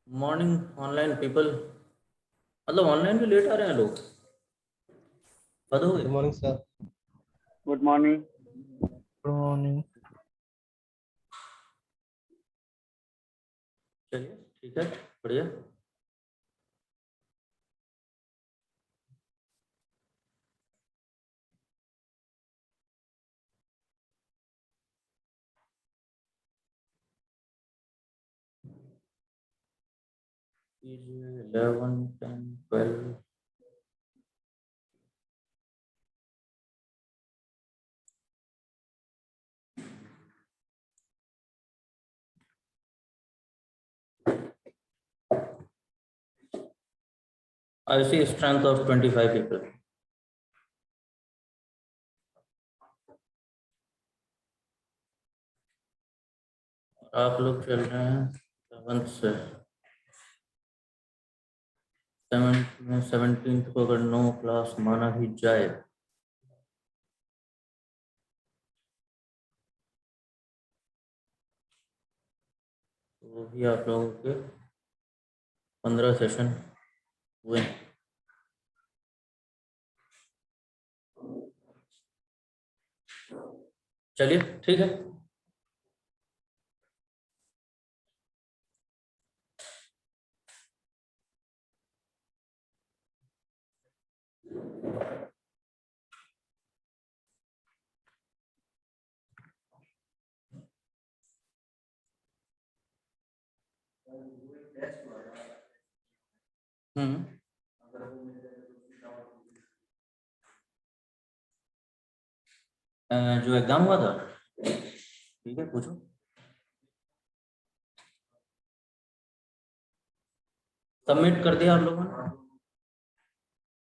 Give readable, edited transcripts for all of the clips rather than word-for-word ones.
Morning online people. मतलब online भी late आ रहे हैं लोग। हद हो गुड गई। Morning sir. Good morning. Good morning. चलिए ठीक है, बढ़िया। कीजिए 11, 10, 12। I see strength of 25 people. आप लोग चल रहे हैं 7th से 7th में 17th को अगर नो क्लास माना भी जाए तो भी आप लोगों के 15 सेशन हुए। चलिए ठीक है। हम्म। जो एग्जाम हुआ था, ठीक है, पूछो। सबमिट कर दिया आप लोगों ने?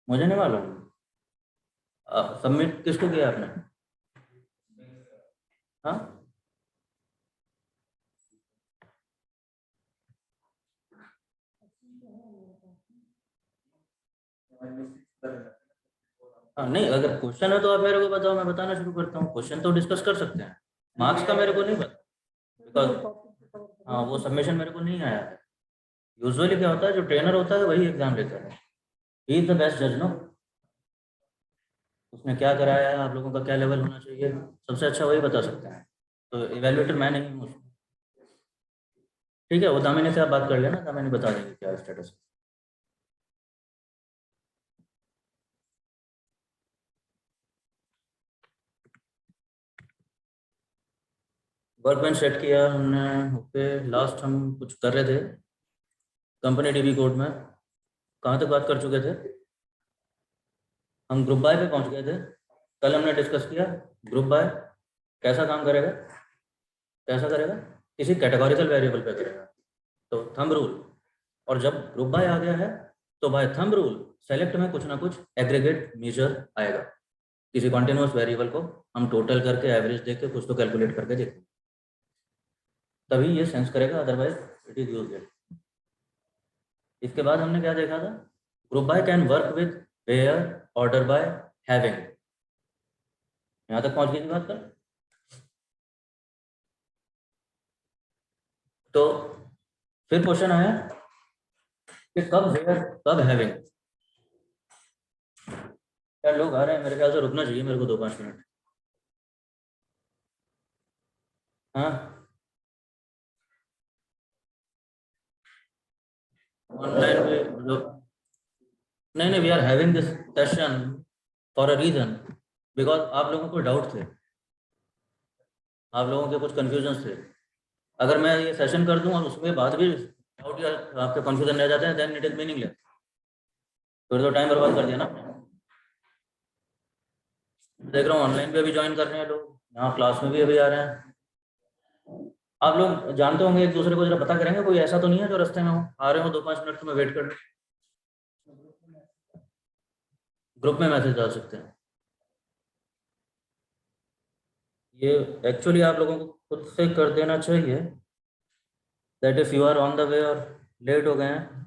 मुझे नहीं मालूम। सबमिट किसको किया आपने? हाँ, हाँ, नहीं, अगर क्वेश्चन है तो आप मेरे को बताओ, मैं बताना शुरू करता हूँ। क्वेश्चन तो डिस्कस कर सकते हैं, मार्क्स का मेरे को नहीं पता, बिकॉज हाँ, वो सबमिशन मेरे को नहीं आया है। यूजुअली क्या होता है, जो ट्रेनर होता है वही एग्जाम लेता है। ही इज द बेस्ट जज, नो। उसने क्या कराया है, आप लोगों का क्या लेवल होना चाहिए, सबसे अच्छा वही बता सकते हैं। तो इवेल्युएटर मैं नहीं हूँ उसमें। ठीक है, वो दामिनी से आप बात कर लेना, दामिनी बता देंगे क्या स्टेटस है। वर्क बेंच सेट किया हमने। ओके, लास्ट हम कुछ कर रहे थे कंपनी डीबी कोड में। कहाँ तक बात कर चुके थे? हम ग्रुप बाय पे पहुंच गए थे। कल हमने डिस्कस किया ग्रुप बाय कैसा काम करेगा, कैसा करेगा, किसी कैटेगोरिकल वेरिएबल पे करेगा, तो थंब रूल। और जब ग्रुप बाय आ गया है तो बाय थंब रूल सेलेक्ट में कुछ ना कुछ एग्रीगेट मेजर आएगा। किसी कॉन्टिन्यूस वेरिएबल को हम टोटल करके एवरेज देके कुछ तो कैलकुलेट करके देखेंगे, तभी ये सेंस करेगा, अदरवाइज इट इज यूजलेस। इसके बाद हमने क्या देखा था? Group by can work with where order by having. यहाँ तक पहुंच गई थी बात कर। तो फिर क्वेश्चन आया कि कब वेयर, कब हैविंग। क्या लोग आ रहे हैं? मेरे ख्याल से रुकना चाहिए मेरे को 2-5 मिनट। हाँ, ऑनलाइन भी लोग। नहीं नहीं, we are having this session for a reason, because आप लोगों को डाउट थे, आप लोगों के कुछ कंफ्यूजन थे। अगर मैं ये सेशन कर दूं और उसके बाद भी डाउट या आपके कंफ्यूजन रह जाते हैं, देन इट इज मीनिंगलेस। फिर तो टाइम बर्बाद कर दिया ना आपने। देख रहा हूँ ऑनलाइन भी अभी ज्वाइन कर रहे हैं लोग, यहाँ क्लास में भी अभी आ रहे हैं। आप लोग जानते होंगे, एक दूसरे को जरा पता करेंगे, कोई ऐसा तो नहीं है जो रास्ते में हो, आ रहे हो 2-5 मिनट तो मैं वेट कर। ग्रुप में मैसेज डाल सकते हैं। ये एक्चुअली आप लोगों को खुद से कर देना चाहिए, that if you are on the way और लेट हो गए हैं।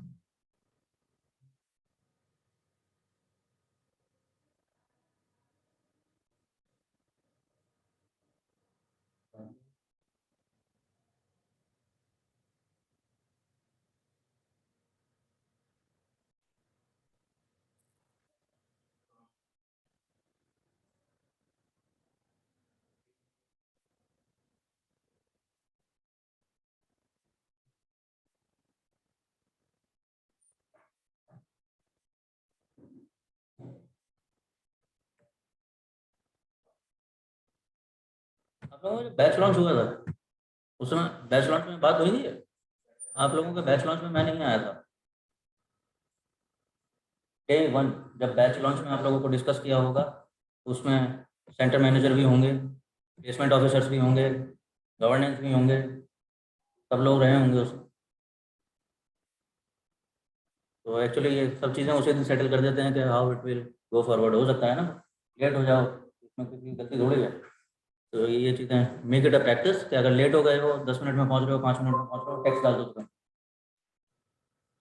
आप लोगों को बैच लॉन्च हुआ था उस समय बैच लॉन्च में बात हुई थी आप लोगों के बैच लॉन्च में मैं नहीं आया था डे 1 जब बैच लॉन्च में आप लोगों को डिस्कस किया होगा उसमें सेंटर मैनेजर भी होंगे प्लेसमेंट ऑफिसर्स भी होंगे गवर्नेंस भी होंगे सब लोग रहे होंगे उसमें तो एक्चुअली ये सब चीज़ें उसी दिन सेटल कर देते हैं कि how it will go forward हो सकता है ना लेट हो जाओ इसमें किसी गलती थोड़ी है तो ये चीज़ें मेक इट अ प्रैक्टिस कि अगर लेट हो गए हो 10 मिनट में पहुंच रहे हो 5 मिनट में पहुंच रहे हो टेक्स्ट डाल दो तुरंत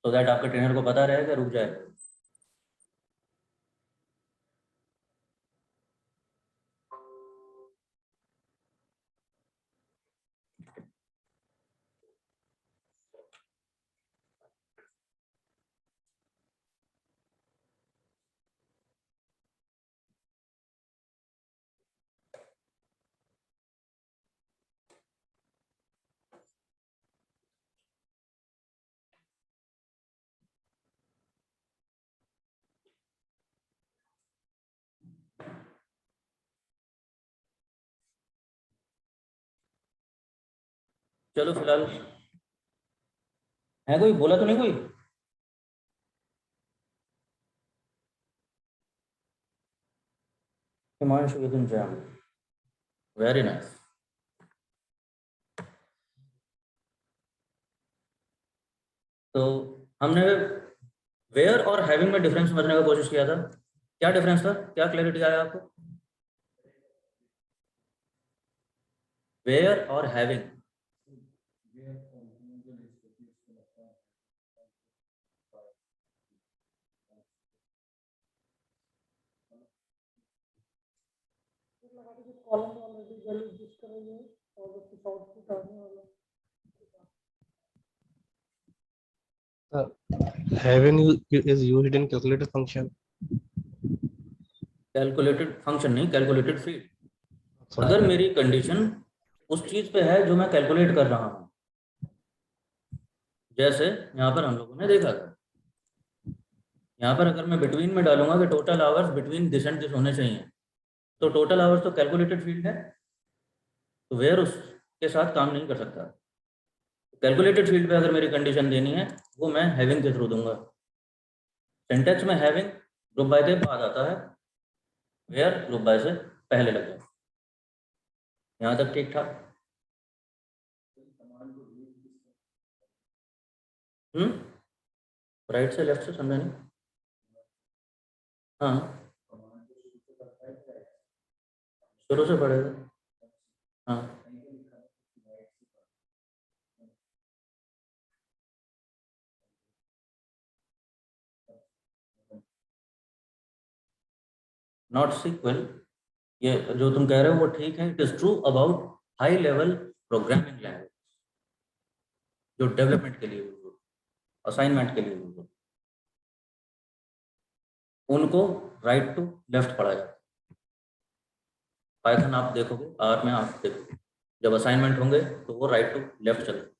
तो दैट आपके ट्रेनर को पता रहे कि रुक जाए चलो फिलहाल है कोई बोला तो नहीं कोई Himanshu within jam very nice तो हमने वेयर और हैविंग में डिफरेंस समझने का कोशिश किया था क्या डिफरेंस था क्या क्लैरिटी आया आपको वेयर और having column already value this कर रही है और कुछ आउटपुट आने वाला Having is used in calculated function. Calculated function नहीं कैलकुलेटेड फील्ड अगर मेरी कंडीशन उस चीज पे है जो मैं कैलकुलेट कर रहा हूं जैसे यहाँ पर हम लोगों ने देखा था यहाँ पर अगर मैं बिटवीन में डालूंगा कि total hours between this and this होने चाहिए तो टोटल आवर्स तो कैलकुलेटेड फील्ड है तो वेयर उसके साथ काम नहीं कर सकता कैलकुलेटेड फील्ड पे अगर मेरी कंडीशन देनी है वो मैं हैविंग के थ्रू दूंगा सिंटैक्स में हैविंग ग्रुप बाय के बाद आता है वेयर ग्रुप बाय से पहले लग जाए यहाँ तक ठीक ठाक राइट से लेफ्ट से समझा नहीं हाँ शुरू से पढ़ेगा हाँ नॉट सीक्वल ये जो तुम कह रहे हो वो ठीक है it is true about high level programming language जो डेवलपमेंट के लिए यूज हो असाइनमेंट के लिए यूज हो उनको राइट टू लेफ्ट पढ़ा जाता है पाइथन आप देखोगे आर में आप देखोगे जब असाइनमेंट होंगे तो वो राइट टू लेफ्ट चलते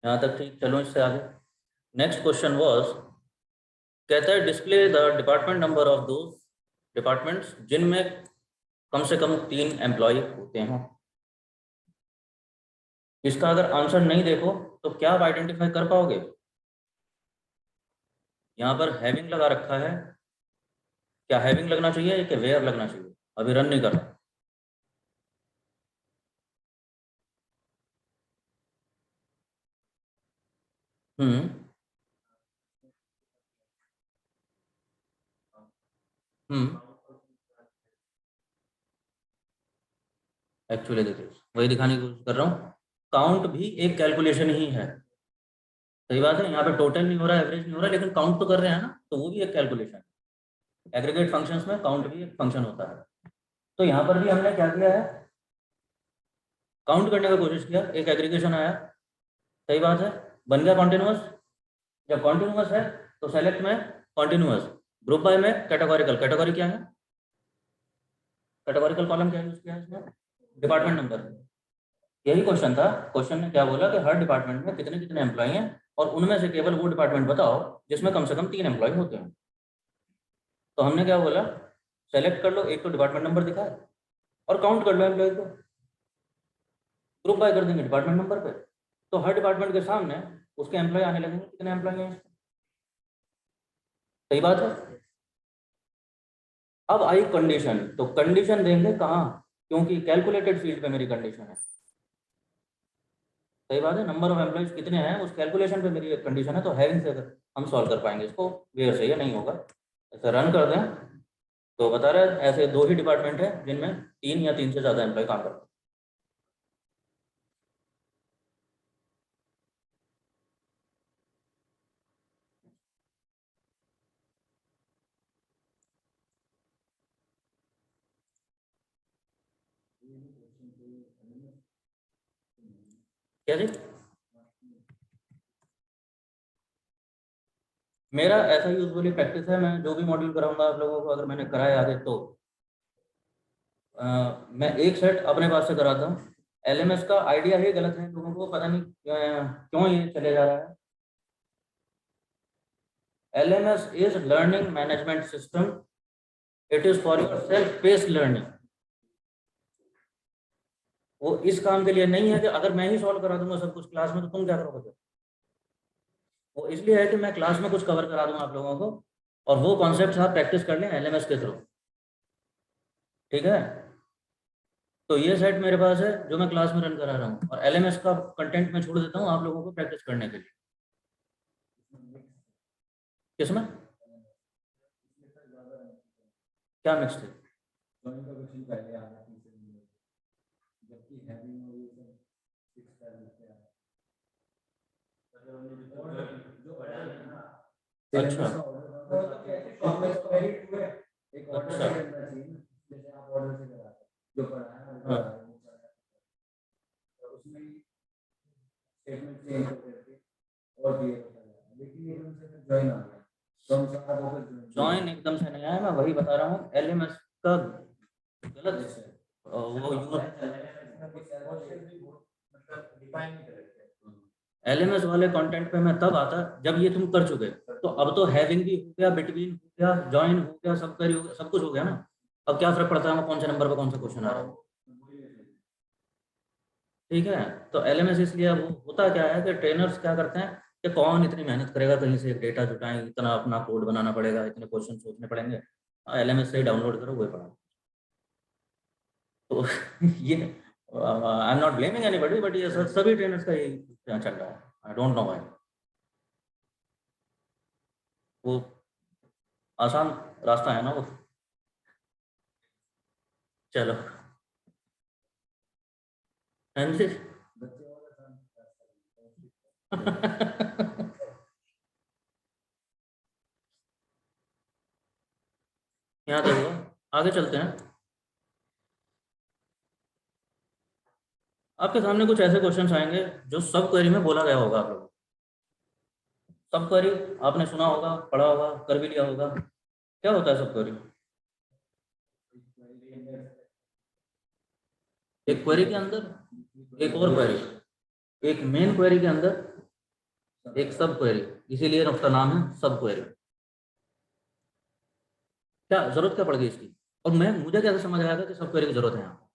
यहाँ तक ठीक चलो इससे आगे नेक्स्ट क्वेश्चन वाज कहता है display the department number of those departments जिनमें कम से कम 3 एम्प्लॉय होते हैं इसका अगर आंसर नहीं देखो तो क्या आप आइडेंटिफाई कर पाओगे यहाँ पर हैविंग लगा रखा है क्या हैविंग लगना चाहिए कि वेयर लगना चाहिए अभी रन नहीं कर रहा हम्म एक्चुअली देखिए वही दिखाने की कोशिश कर रहा हूँ काउंट भी एक कैलकुलेशन ही है सही बात है यहाँ पे टोटल नहीं हो रहा एवरेज नहीं हो रहा लेकिन काउंट तो कर रहे हैं ना तो वो भी एक कैलकुलेशन है एग्रीगेट फंक्शंस में काउंट भी एक फंक्शन होता है तो यहाँ पर भी हमने क्या किया है काउंट करने की कोशिश किया एक एग्रीगेशन आया सही बात है बन गया कॉन्टिन्यूअस जब कॉन्टिन्यूअस है तो सेलेक्ट में कॉन्टिन्यूअस ग्रुप बाय में कैटेगोरिकल कैटेगरी क्या है कैटेगोरिकल कॉलम क्या यूज किया है इसमें डिपार्टमेंट नंबर यही क्वेश्चन था क्वेश्चन ने क्या बोला कि हर डिपार्टमेंट में कितने कितने एम्प्लॉय हैं और उनमें से केवल वो डिपार्टमेंट बताओ जिसमें कम से कम 3 एम्प्लॉय होते हैं तो हमने क्या बोला सेलेक्ट कर लो, एक तो डिपार्टमेंट नंबर दिखाए और काउंट कर लो एम्प्लॉय को, ग्रुप बाय कर देंगे डिपार्टमेंट नंबर पे, तो हर डिपार्टमेंट के सामने उसके एम्प्लॉय आने लगेंगे, कितने एम्प्लॉय हैं। सही बात है। अब आई कंडीशन, तो कंडीशन देंगे कहाँ, क्योंकि कैलकुलेटेड फील्ड पे मेरी कंडीशन है। सही बात है, नंबर ऑफ एम्प्लॉयज कितने हैं उस कैलकुलेशन पे मेरी कंडीशन है, तो हैविंग से अगर हम सॉल्व कर पाएंगे इसको, वेयर सही है, नहीं होगा। ऐसा रन कर दें तो बता रहा है ऐसे 2 ही डिपार्टमेंट है जिनमें 3 या 3 से ज़्यादा एम्प्लॉय काम करते हैं। क्या जी, मेरा ऐसा यूजुअली प्रैक्टिस है, मैं जो भी मॉड्यूल कराऊंगा आप लोगों को, अगर मैंने कराया आगे तो मैं एक सेट अपने पास से कराता हूँ। एलएमएस का आइडिया ही गलत है, लोगों को पता नहीं क्यों ये चले जा रहा है। LMS is learning management system, it is for your self paced learning. वो इस काम के लिए नहीं है कि अगर मैं ही सॉल्व करा दूंगा सब कुछ क्लास में तो तुम क्या करोगे। वो इसलिए है कि मैं क्लास में कुछ कवर करा दूंगा आप लोगों को, और वो कॉन्सेप्ट आप प्रैक्टिस कर लें एलएमएस के थ्रू। ठीक है, तो ये सेट मेरे पास है जो मैं क्लास में रन करा रहा हूँ, और एलएमएस का कंटेंट मैं छोड़ देता हूँ आप लोगों को प्रैक्टिस करने के लिए। किसमें क्या मिक्स थे? अच्छा हाँ, जॉइन एकदम से नहीं आया, मैं वही बता रहा हूँ एलएमएस का गलत वो एलएमएस वाले कंटेंट पे मैं तब आता जब ये तुम कर चुके। तो अब तो हैविंग भी हो गया, बिटवीन हो गया, जॉइन हो गया, सब करी हो गया, सब कुछ हो गया ना। अब क्या फर्क पड़ता है कौन से नंबर पे कौन सा क्वेश्चन आ रहा है। ठीक है, तो एलएमएस इसलिए अब होता क्या है कि ट्रेनर्स क्या करते हैं कि कौन इतनी मेहनत करेगा, कहीं से डेटा जुटाएं, इतना अपना कोड बनाना पड़ेगा, इतने क्वेश्चन सोचने पड़ेंगे, एलएमएस से ही डाउनलोड करो वही पढ़ा। तो ये I am not blaming anybody, but ये सभी ट्रेनर्स का यही चल रहा है, आई डोंट नो व्हाई। वो आसान रास्ता है ना वो। चलो हाँ जी यहाँ तक हुआ, आगे चलते हैं। आपके सामने कुछ ऐसे क्वेश्चंस आएंगे जो सब क्वेरी में बोला गया होगा आप लोगों को। सब क्वेरी आपने सुना होगा, पढ़ा होगा, कर भी लिया होगा। क्या होता है सब क्वेरी? एक क्वेरी के अंदर एक और क्वेरी, एक मेन क्वेरी के अंदर एक सब क्वेरी, इसीलिए उसका नाम है सब क्वेरी। क्या जरूरत क्या पड़ गई इसकी, और मुझे कैसे समझ आएगा कि सब क्वेरी की जरूरत है यहाँ?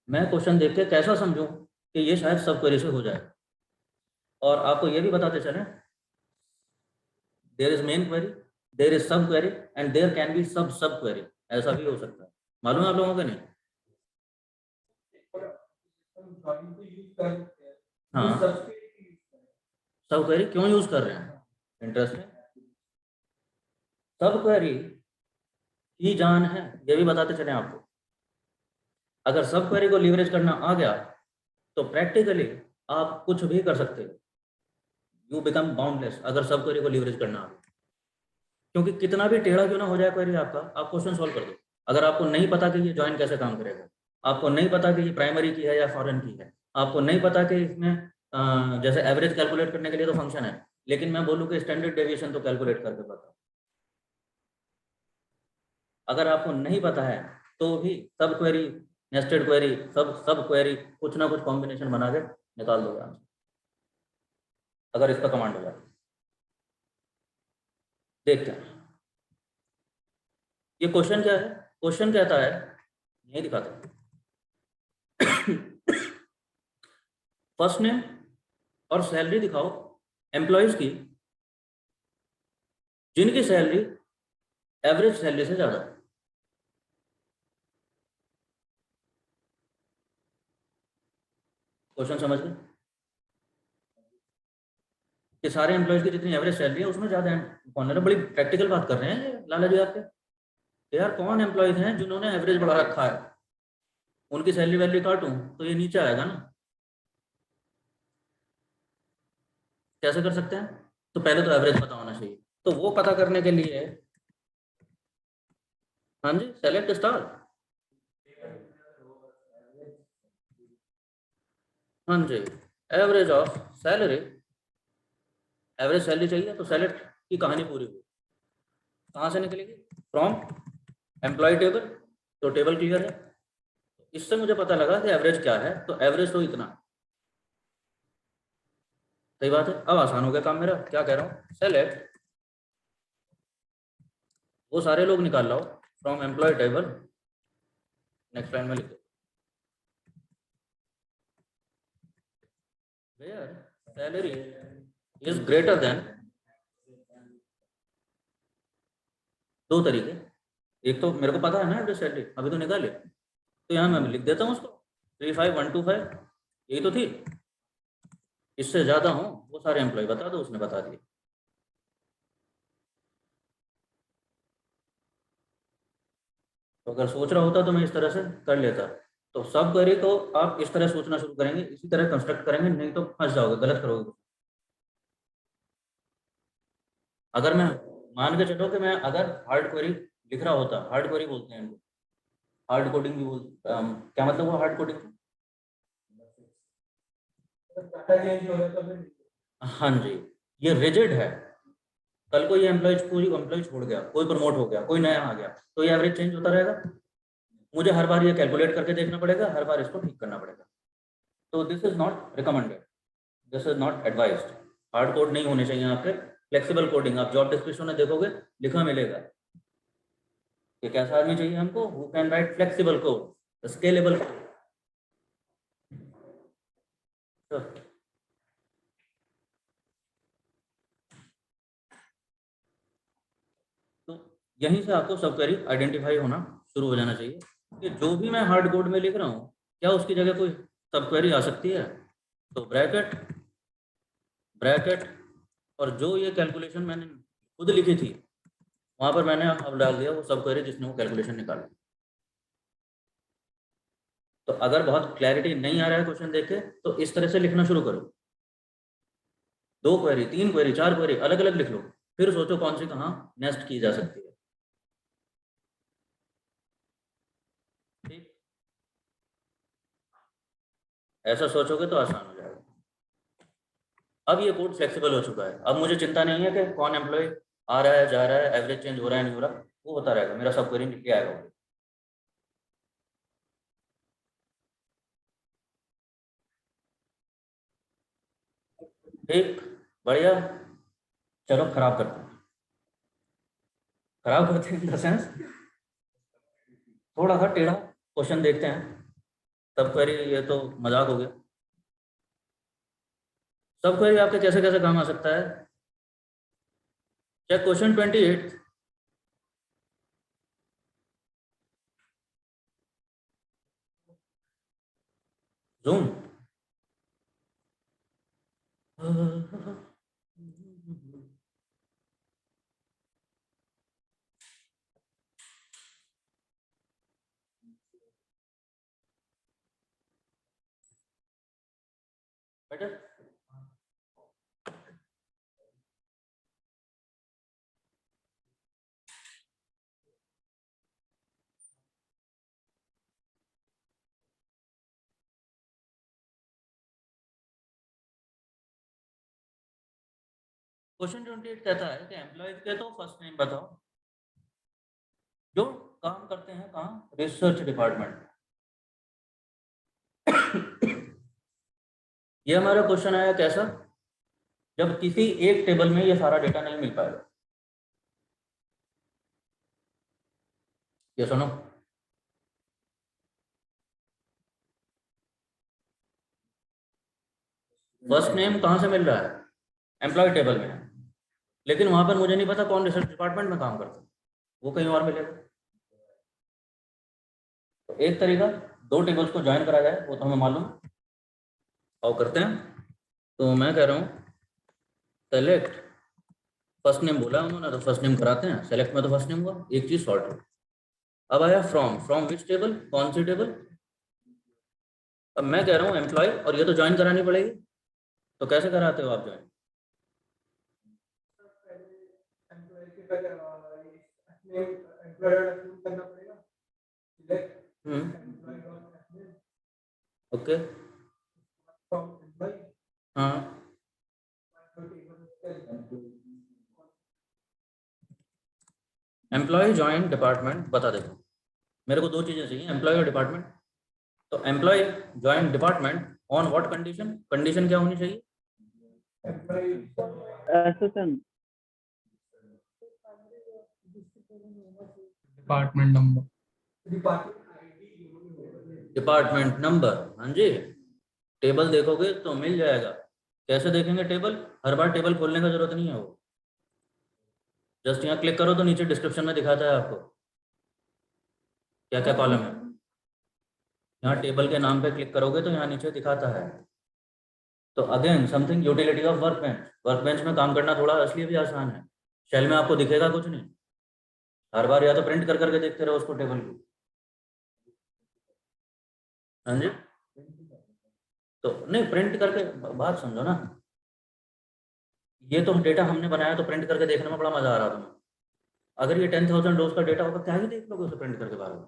मैं क्वेश्चन देख के कैसा समझूं कि ये शायद सब क्वेरी से हो जाए। और आपको ये भी बताते चलें, there is main query, there is sub query, and there can be sub sub query. ऐसा भी हो सकता है, मालूम है आप लोगों को? नहीं, हाँ, सब क्वेरी क्यों यूज कर रहे हैं, इंटरेस्टिंग। सब क्वेरी की जान है, ये भी बताते चले आपको। अगर सब क्वेरी को लीवरेज करना आ गया तो प्रैक्टिकली आप कुछ भी कर सकते हो, यू बिकम बाउंडलेस, अगर सब क्वेरी को लीवरेज करना आ गया। क्योंकि कितना भी टेढ़ा क्यों ना हो जाए क्वेरी आपका, आप क्वेश्चन सॉल्व कर दो। अगर आपको नहीं पता कि ये जॉइन कैसे काम करेगा, आपको नहीं पता कि ये प्राइमरी की है या फॉरेन की है, आपको नहीं पता कि इसमें जैसे एवरेज कैलकुलेट करने के लिए तो फंक्शन है, लेकिन मैं बोलूँ कि स्टैंडर्ड डेविएशन तो कैलकुलेट करके बताओ, अगर आपको नहीं पता है तो भी सब क्वेरी, नेस्टेड क्वेरी, सब सब क्वेरी, कुछ ना कुछ कॉम्बिनेशन बना के निकाल दोगे आंसर, अगर इसका कमांड हो जाए। देखते हैं। ये क्वेश्चन क्या है? क्वेश्चन कहता है, नहीं दिखाता, फर्स्ट नेम और सैलरी दिखाओ एम्प्लॉयज की जिनकी सैलरी एवरेज सैलरी से ज्यादा है। क्वेश्चन समझ गए कि सारे एम्प्लॉयज की जितनी एवरेज सैलरी है उसमें ज्यादा कौन है? बड़ी प्रैक्टिकल बात कर रहे हैं ये लाला जी आपके। यार कौन एम्प्लॉयज हैं जिन्होंने एवरेज बढ़ा रखा है, उनकी सैलरी वैलरी काटूं तो ये नीचे आएगा ना। कैसे कर सकते हैं? तो पहले तो एवरेज पता होना चाहिए, तो वो पता करने के लिए, हाँ जी, सेलेक्ट स्टार, हाँ जी, average of salary, average salary चाहिए तो सेलेक्ट की कहानी पूरी हुई। कहाँ से निकलेगी? फ्रॉम एम्प्लॉय टेबल, तो टेबल क्लियर है। इससे मुझे पता लगा कि एवरेज क्या है, तो एवरेज तो इतना। सही बात है। अब आसान हो गया काम मेरा। क्या कह रहा हूँ? सेलेक्ट, वो सारे लोग निकाल लो from employ table, next line में लिख दो where salary is greater than. दो तरीके, एक तो मेरे को पता है ना एवरेज सैलरी, अभी तो निकाले, तो यहाँ मैं लिख देता हूँ उसको 35125, यही तो थी। इससे ज्यादा हो वो सारे एम्प्लॉय बता दो, उसने बता दिया। तो अगर सोच रहा होता तो मैं इस तरह से कर लेता। तो सब क्वेरी को आप इस तरह सोचना शुरू करेंगे, इसी तरह कंस्ट्रक्ट करेंगे, नहीं तो फंस जाओगे, गलत करोगे। अगर मैं मान के चलो कि मैं अगर हार्ड क्वेरी लिख रहा होता, हार्ड क्वेरी बोलते हैं इनको, हार्ड कोडिंग भी क्या मतलब वो हार्ड कोडिंग? हाँ जी, ये रिजिड है। कल को ये एम्प्लॉय छोड़ गया, कोई प्रमोट हो गया, कोई नया आ गया, तो ये एवरेज चेंज होता रहेगा। मुझे हर बार ये कैलकुलेट करके देखना पड़ेगा, हर बार इसको ठीक करना पड़ेगा। तो this is not recommended, this is not advised. Hard code नहीं होने चाहिए आपके, फ्लेक्सिबल कोडिंग। आप जॉब डिस्क्रिप्शन में देखोगे लिखा मिलेगा कि कैसा आदमी चाहिए हमको, who can write flexible code, scalable code. तो यहीं से आपको सब क्वेरी आइडेंटिफाई होना शुरू हो जाना चाहिए कि जो भी मैं हार्ड कोड में लिख रहा हूँ, क्या उसकी जगह कोई सब क्वेरी आ सकती है। तो ब्रैकेट, ब्रैकेट, और जो ये कैलकुलेशन मैंने खुद लिखी थी वहां पर मैंने अब डाल दिया वो सब क्वेरी जिसने वो कैलकुलेशन निकाला। तो अगर बहुत क्लैरिटी नहीं आ रहा है क्वेश्चन देख के, तो इस तरह से लिखना शुरू करो। 2 क्वेरी, 3 क्वेरी, 4 क्वेरी अलग अलग लिख लो, फिर सोचो कौन सी कहाँ नेक्स्ट की जा सकती है। ठीक, ऐसा सोचोगे तो आसान हो जाएगा। अब ये कोड फ्लेक्सिबल हो चुका है, अब मुझे चिंता नहीं है कि कौन एम्प्लॉय आ रहा है जा रहा है, एवरेज चेंज हो रहा है नहीं हो रहा, वो होता रहेगा, मेरा सब क्वेरी निकल के आएगा। ठीक, बढ़िया। चलो खराब करते हैं, खराब करते हैं इन द सेंस थोड़ा सा टेढ़ा क्वेश्चन देखते हैं। सब क्वेरी, ये तो मजाक हो गया। सब क्वेरी आपके कैसे कैसे काम आ सकता है? Check question 28। Zoom, better. Question 28 कहता है कि एम्प्लॉयज के तो फर्स्ट नेम बताओ जो काम करते हैं कहाँ, रिसर्च डिपार्टमेंट। ये हमारा क्वेश्चन आया कैसा? जब किसी एक टेबल में ये सारा डेटा नहीं मिल पाएगा। ये सुनो, फर्स्ट नेम कहाँ से मिल रहा है? एम्प्लॉय टेबल में है, लेकिन वहां पर मुझे नहीं पता कौन रिसर्च डिपार्टमेंट में काम करता है, वो कहीं और मिलेगा। तो एक तरीका, दो टेबल्स को ज्वाइन करा जाए, वो तो हमें मालूम है, और करते हैं। तो मैं कह रहा हूँ सेलेक्ट, फर्स्ट नेम बोला उन्होंने तो फर्स्ट नेम कराते हैं, सेलेक्ट में तो फर्स्ट नेम हुआ, एक चीज सॉर्ट हुई। अब आया फ्रॉम, फ्रॉम विच टेबल, कौन सी टेबल? अब मैं कह रहा हूँ एम्प्लॉय, और ये तो ज्वाइन करानी पड़ेगी, तो कैसे कराते हो आप ज्वाइन? ओके, हाँ, एम्प्लॉय ज्वाइन डिपार्टमेंट, बता देखो मेरे को दो चीजें चाहिए, एम्प्लॉय और डिपार्टमेंट। तो employee join department on what condition, condition क्या होनी चाहिए? SSN. Department number, department number, हाँ जी। टेबल देखोगे तो मिल जाएगा। कैसे देखेंगे टेबल? हर बार टेबल खोलने का जरूरत नहीं है, वो जस्ट यहाँ क्लिक करो तो नीचे डिस्क्रिप्शन में दिखाता है आपको क्या क्या कॉलम है। यहाँ टेबल के नाम पे क्लिक करोगे तो यहाँ नीचे दिखाता है। तो again something, utility of work bench, work bench में काम करना थोड़ा इसलिए भी आसान है, शेल में आपको दिखेगा कुछ नहीं, हर बार या तो प्रिंट कर करके देखते रहो उसको टेबल को। हाँ जी, तो नहीं प्रिंट करके, बात समझो ना, ये तो डेटा हमने बनाया तो प्रिंट करके देखने में बड़ा मजा आ रहा था। अगर ये 10,000 डोज का डेटा होगा, क्या ही देख लोगे उसे प्रिंट करके बार बार?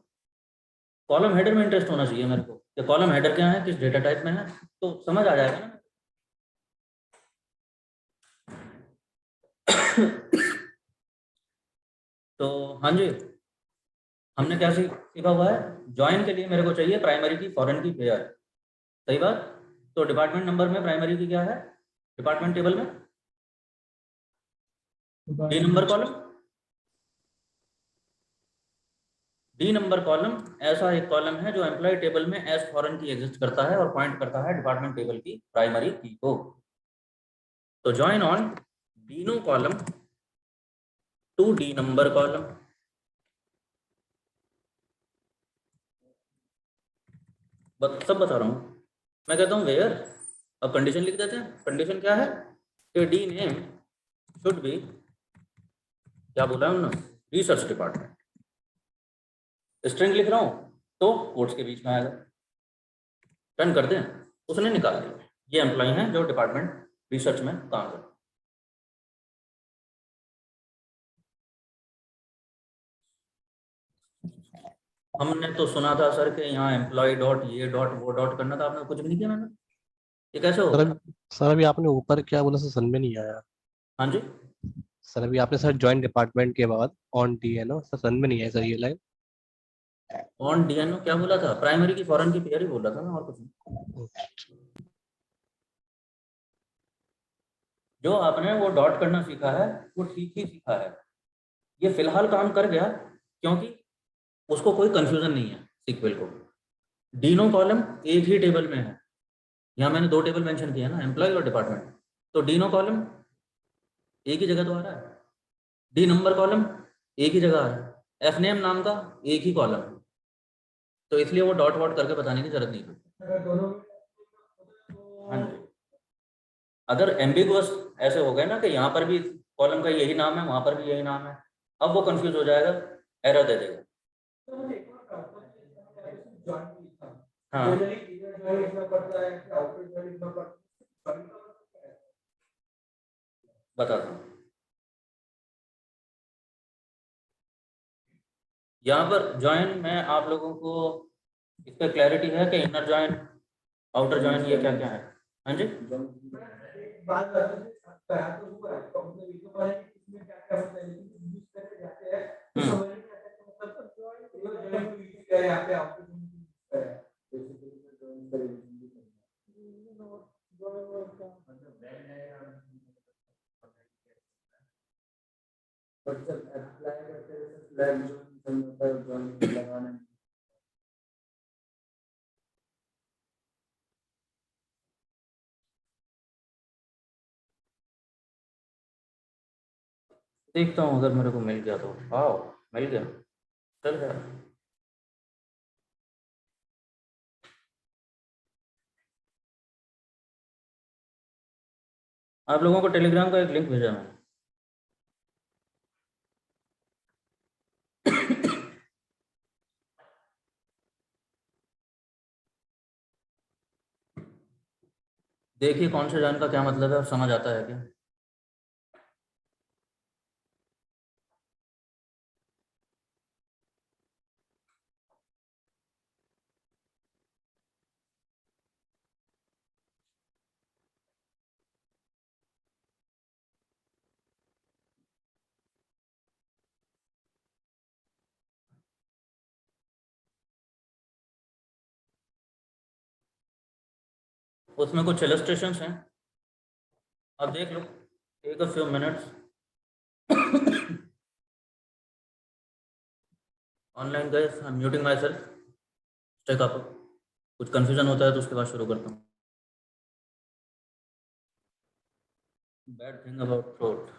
कॉलम हेडर में इंटरेस्ट होना चाहिए मेरे को, कि कॉलम हेडर क्या है, किस डेटा टाइप में है, तो समझ आ जाएगा ना। तो हाँ जी, हमने क्या सीखा हुआ है? ज्वाइन के लिए मेरे को चाहिए प्राइमरी की फॉरेन की पेयर, सही बात। तो डिपार्टमेंट नंबर में प्राइमरी की क्या है? डिपार्टमेंट टेबल में D number column, D number column ऐसा एक कॉलम है जो एम्प्लॉय टेबल में एज फॉरेन की एग्जिस्ट करता है और पॉइंट करता है डिपार्टमेंट टेबल की प्राइमरी की को। तो join on D no column to D number column. सब बता रहा हूँ, मैं कहता हूँ वेयर, अब कंडीशन लिख देते हैं। कंडीशन क्या है कि डी नेम शुड बी, क्या बोला है उन्होंने, रिसर्च डिपार्टमेंट। स्ट्रिंग लिख रहा हूँ तो कोट्स के बीच में आएगा, रन कर दें, उसने निकाल दिया ये एम्प्लॉय हैं जो डिपार्टमेंट रिसर्च में काम करते। हमने तो सुना था सर कि यहाँ एम्प्लॉय डॉट ये डॉट वो डॉट करना था, आपने कुछ भी नहीं किया मैंने, ये कैसे सर होगा? अभी सर अभी आपने ऊपर क्या बोला सर, समझ में नहीं आया। हाँ जी, सर अभी आपने सर ज्वाइन डिपार्टमेंट के बाद ऑन टी है ना सर, समझ में नहीं आया सर ये लाइन। ऑन डीएनओ क्या बोला था? प्राइमरी की फॉरेन की पेयर ही बोल रहा था ना, और कुछ नहीं। जो आपने वो डॉट करना सीखा है वो ठीक ही सीखा है, ये फिलहाल काम कर गया, क्योंकि उसको कोई कंफ्यूजन नहीं है सीक्वल को। डीनो कॉलम एक ही टेबल में है, यहाँ मैंने दो टेबल मेंशन किया ना, एम्प्लॉय और डिपार्टमेंट, तो डीनो कॉलम एक ही जगह तो आ रहा है, डी नंबर कॉलम एक ही जगह आ रहा है, एफ नेम नाम का एक ही कॉलम, तो इसलिए वो डॉट वॉट करके बताने की जरूरत नहीं थी। हाँ जी, अगर एम्बिगुअस ऐसे हो गए ना कि यहाँ पर भी कॉलम का यही नाम है, वहां पर भी यही नाम है, अब वो कंफ्यूज हो जाएगा, एरर दे देगा। हाँ, बताता हूँ। यहाँ पर ज्वाइन में आप लोगों को इस पर क्लैरिटी है कि इनर ज्वाइन आउटर ज्वाइन ये क्या क्या है? हाँ जी, देखता हूँ अगर मेरे को मिल गया तो। आओ, मिल गया, चल गया। आप लोगों को टेलीग्राम का एक लिंक भेजा मैंने। देखिए कौन से जॉइन का क्या मतलब है और समझ आता है क्या। उसमें कुछ इलस्ट्रेशंस हैं, आप देख लो, take a few minutes. Online गए, I am muting myself, check up. कुछ कन्फ्यूजन होता है तो उसके बाद शुरू करता हूँ। बैड थिंग अबाउट थ्रोट,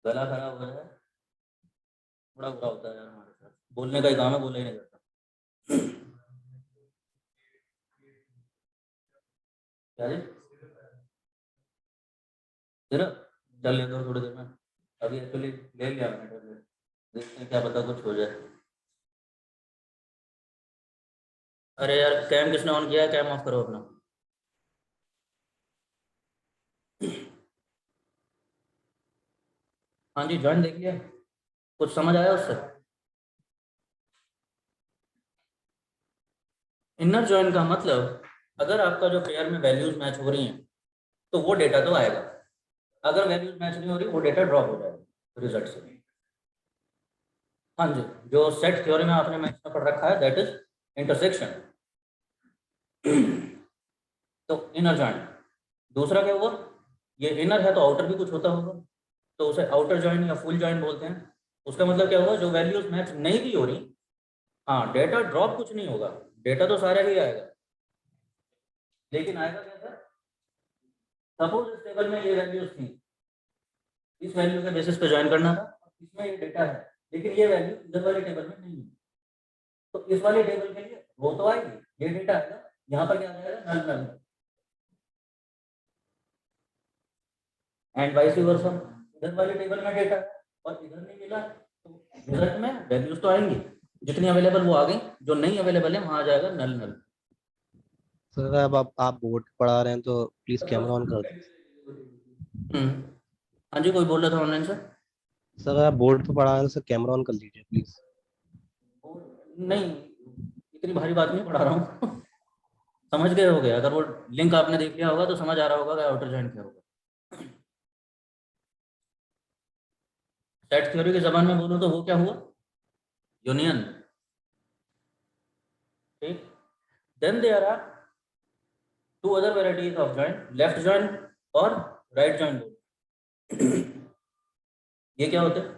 गला खराब हो है, बड़ा बुरा होता है यार हमारे साथ। बोलने का ही काम है, बोला ही नहीं जाता। क्या जी, तेरा चल लेता हूँ थोड़ी देर में। अभी एक्चुअली ले लिया मैंने टेबलेट, देखते हैं क्या पता कुछ हो जाए। अरे यार कैम किसने ऑन किया है, कैम ऑफ करो अपना। हाँ जी, ज्वाइन देख लिया, कुछ समझ आया उससे। इनर ज्वाइन का मतलब, अगर आपका जो पेयर में वैल्यूज मैच हो रही हैं तो वो डेटा तो आएगा। अगर वैल्यूज मैच नहीं हो रही, वो डेटा ड्रॉप हो जाएगा रिजल्ट से। हाँ जी, जो सेट थ्योरी में आपने मैथ्स में पढ़ रखा है, दैट इज इंटरसेक्शन। तो इनर ज्वाइन। दूसरा क्या हुआ, ये इनर है तो आउटर भी कुछ होता होगा, तो उसे आउटर ज्वाइन या फुल ज्वाइन बोलते हैं। उसका मतलब क्या हुआ, जो वैल्यूज मैच नहीं भी हो रही, हाँ डेटा ड्रॉप कुछ नहीं होगा, डेटा तो सारा ही आएगा, लेकिन आएगा कैसा। सपोज इस टेबल में ये वैल्यूज थी, इस वैल्यू के बेसिस पे ज्वाइन करना था, इसमें ये डेटा है, लेकिन ये वैल्यू इधर वाले टेबल में नहीं है। तो इस वाले टेबल के लिए वो तो आएगी, ये डेटा आएगा, यहाँ पर क्या आएगा, नल नल। एंड वाइस वर्सा, इधर वाले टेबल में डेटा है और इधर नहीं मिला, तो रिजल्ट में वैल्यूज तो आएंगी, जितनी अवेलेबल वो आ गई, जो नहीं अवेलेबल है वहां आ जाएगा नल नल। सर अब आप बोर्ड पढ़ा रहे हैं तो प्लीज कैमरा ऑन कर दीजिए। हाँ जी, कोई बोल रहा था ऑनलाइन से। सर आप बोर्ड पे पढ़ा रहे हैं तो सर कैमरा ऑन कर लीजिए प्लीज। नहीं, इतनी भारी बात नहीं पढ़ा रहा हूँ। समझ गए होगे, अगर वो लिंक आपने देख लिया होगा तो समझ आ रहा होगा कि आउटर ज्वाइन क्या होगा। सेट थ्योरी की जबान में बोलूँ तो वो क्या हुआ, यूनियन। ठीक, then there are two other varieties of join, left join और राइट ज्वाइन। ये क्या होते हैं,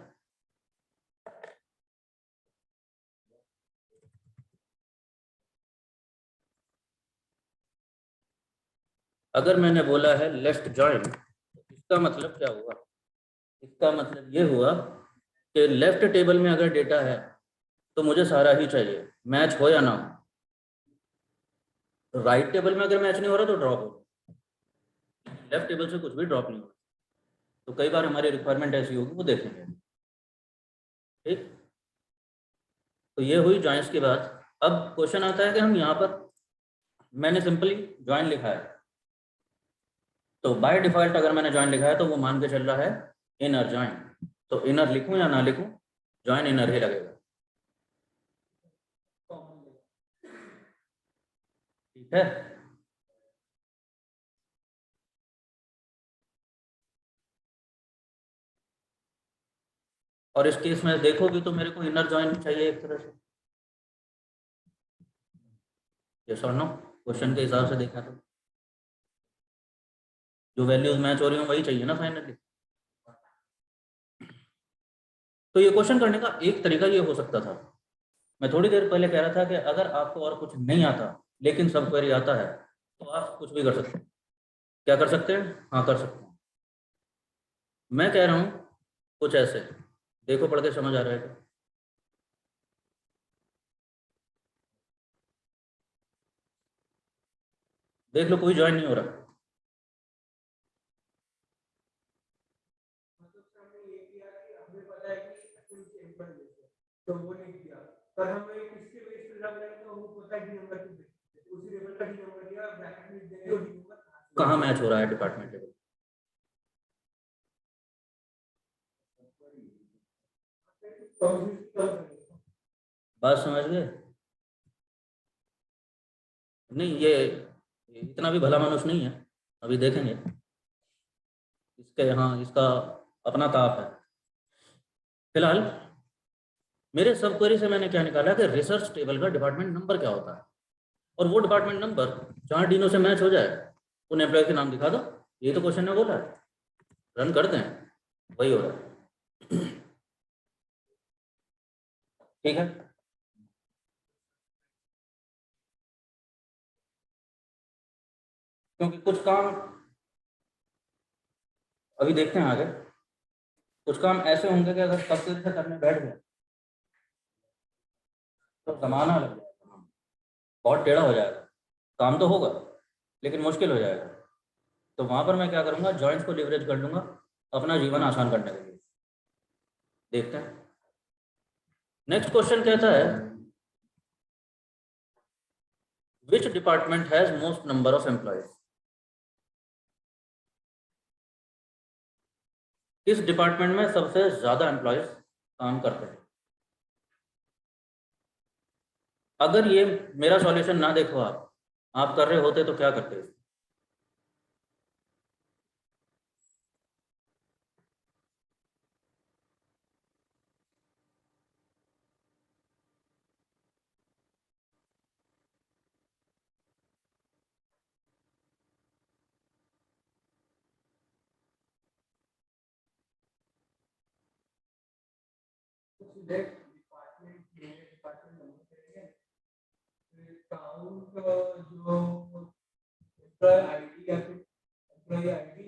अगर मैंने बोला है लेफ्ट ज्वाइन, इसका मतलब क्या हुआ, इसका मतलब ये हुआ कि लेफ्ट टेबल में अगर डेटा है तो मुझे सारा ही चाहिए, मैच हो या ना हो। राइट टेबल में अगर मैच नहीं हो रहा तो ड्रॉप हो, लेफ्ट टेबल से कुछ भी ड्रॉप नहीं हो। तो कई बार हमारी रिक्वायरमेंट ऐसी होगी, वो देखेंगे। ठीक, तो ये हुई ज्वाइंस की बात। अब क्वेश्चन आता है कि हम यहाँ पर, मैंने सिंपली ज्वाइन लिखा है, तो बाय डिफॉल्ट अगर मैंने ज्वाइन लिखा है तो वो मान के चल रहा है इनर ज्वाइन। तो इनर लिखूं या ना लिखूं, ज्वाइन इनर ही लगेगा। ठीक है, और इस केस में देखोगे तो मेरे को इनर ज्वाइन चाहिए एक तरह से, यस और नो, क्वेश्चन के हिसाब से देखा तो जो वैल्यूज मैच हो रही हो वही चाहिए ना फाइनली। तो ये क्वेश्चन करने का एक तरीका ये हो सकता था, मैं थोड़ी देर पहले कह रहा था कि अगर आपको और कुछ नहीं आता लेकिन सब क्वेरी आता है तो आप कुछ भी कर सकते हैं। क्या कर सकते हैं? हाँ, कर सकते हैं। मैं कह रहा हूँ कुछ ऐसे, देखो पढ़ के समझ आ रहा है क्या? देख लो, कोई ज्वाइन नहीं हो रहा। तो वो नहीं किया, पर हमें किसके बेस पे लग रहा है तो वो पता है डी नंबर की बेस पे उसी लेवल का डी नंबर दिया ब्रैकेट में देंगे और डी नंबर कहाँ मैच हो रहा है डिपार्टमेंट टेबल? बात समझ गए? नहीं, ये इतना भी भला मनुष्य नहीं है, अभी देखेंगे। इसके यहाँ इसका अपना ताप है। फिलहाल मेरे सब क्वेरी से मैंने क्या निकाला कि रिसर्च टेबल का डिपार्टमेंट नंबर क्या होता है, और वो डिपार्टमेंट नंबर जहाँ डीनो से मैच हो जाए उन एम्प्लॉय के नाम दिखा दो। ये तो क्वेश्चन ने बोला है, रन करते हैं, वही हो रहा है। ठीक है, क्योंकि कुछ काम अभी देखते हैं आगे, कुछ काम ऐसे होंगे कि अगर तफसील से करने बैठ गए तो जमाना लग जाएगा, बहुत टेढ़ा हो जाएगा। काम तो होगा लेकिन मुश्किल हो जाएगा। तो वहां पर मैं क्या करूंगा, जॉइंट्स को लिवरेज कर लूंगा अपना जीवन आसान करने के लिए। देखते हैं नेक्स्ट क्वेश्चन कहता है, which department has most number of employees? किस डिपार्टमेंट में सबसे ज्यादा एम्प्लॉयज काम करते हैं? अगर ये मेरा सॉल्यूशन ना देखो आप कर रहे होते तो क्या करते? डिपार्टमेंट नंबर करेंगे काउंट जो एम्प्लॉय आईडी या फिर एम्प्लॉय आईडी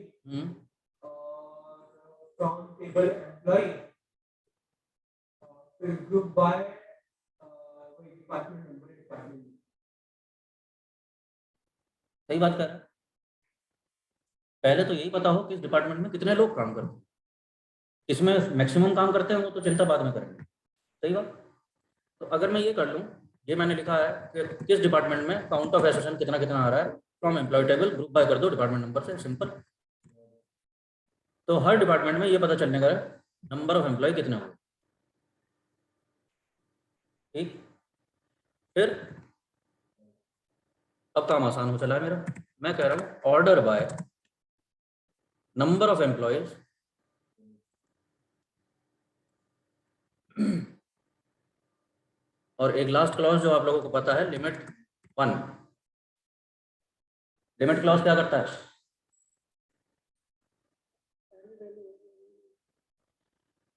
और फ्रॉम टेबल एम्प्लॉय फिर ग्रुप बाय वही डिपार्टमेंट नंबर डिपार्टमेंट। सही बात कर रहे हैं। पहले तो यही पता हो कि इस डिपार्टमेंट में कितने लोग काम करते हैं, इसमें मैक्सिमम काम करते हैं वो तो चिंता बाद में करेंगे। सही बात। तो अगर मैं ये कर लूँ, ये मैंने लिखा है कि किस डिपार्टमेंट में काउंट ऑफ एसेशन कितना कितना आ रहा है, from employ table group by कर दो डिपार्टमेंट नंबर से, सिंपल। तो हर डिपार्टमेंट में ये पता चलने का नंबर ऑफ एम्प्लॉय कितने होंगे। ठीक, फिर अब काम आसान हो चला है मेरा। मैं कह रहा हूँ order by number of employees और एक लास्ट क्लॉज जो आप लोगों को पता है, लिमिट 1। लिमिट क्लॉज क्या करता है?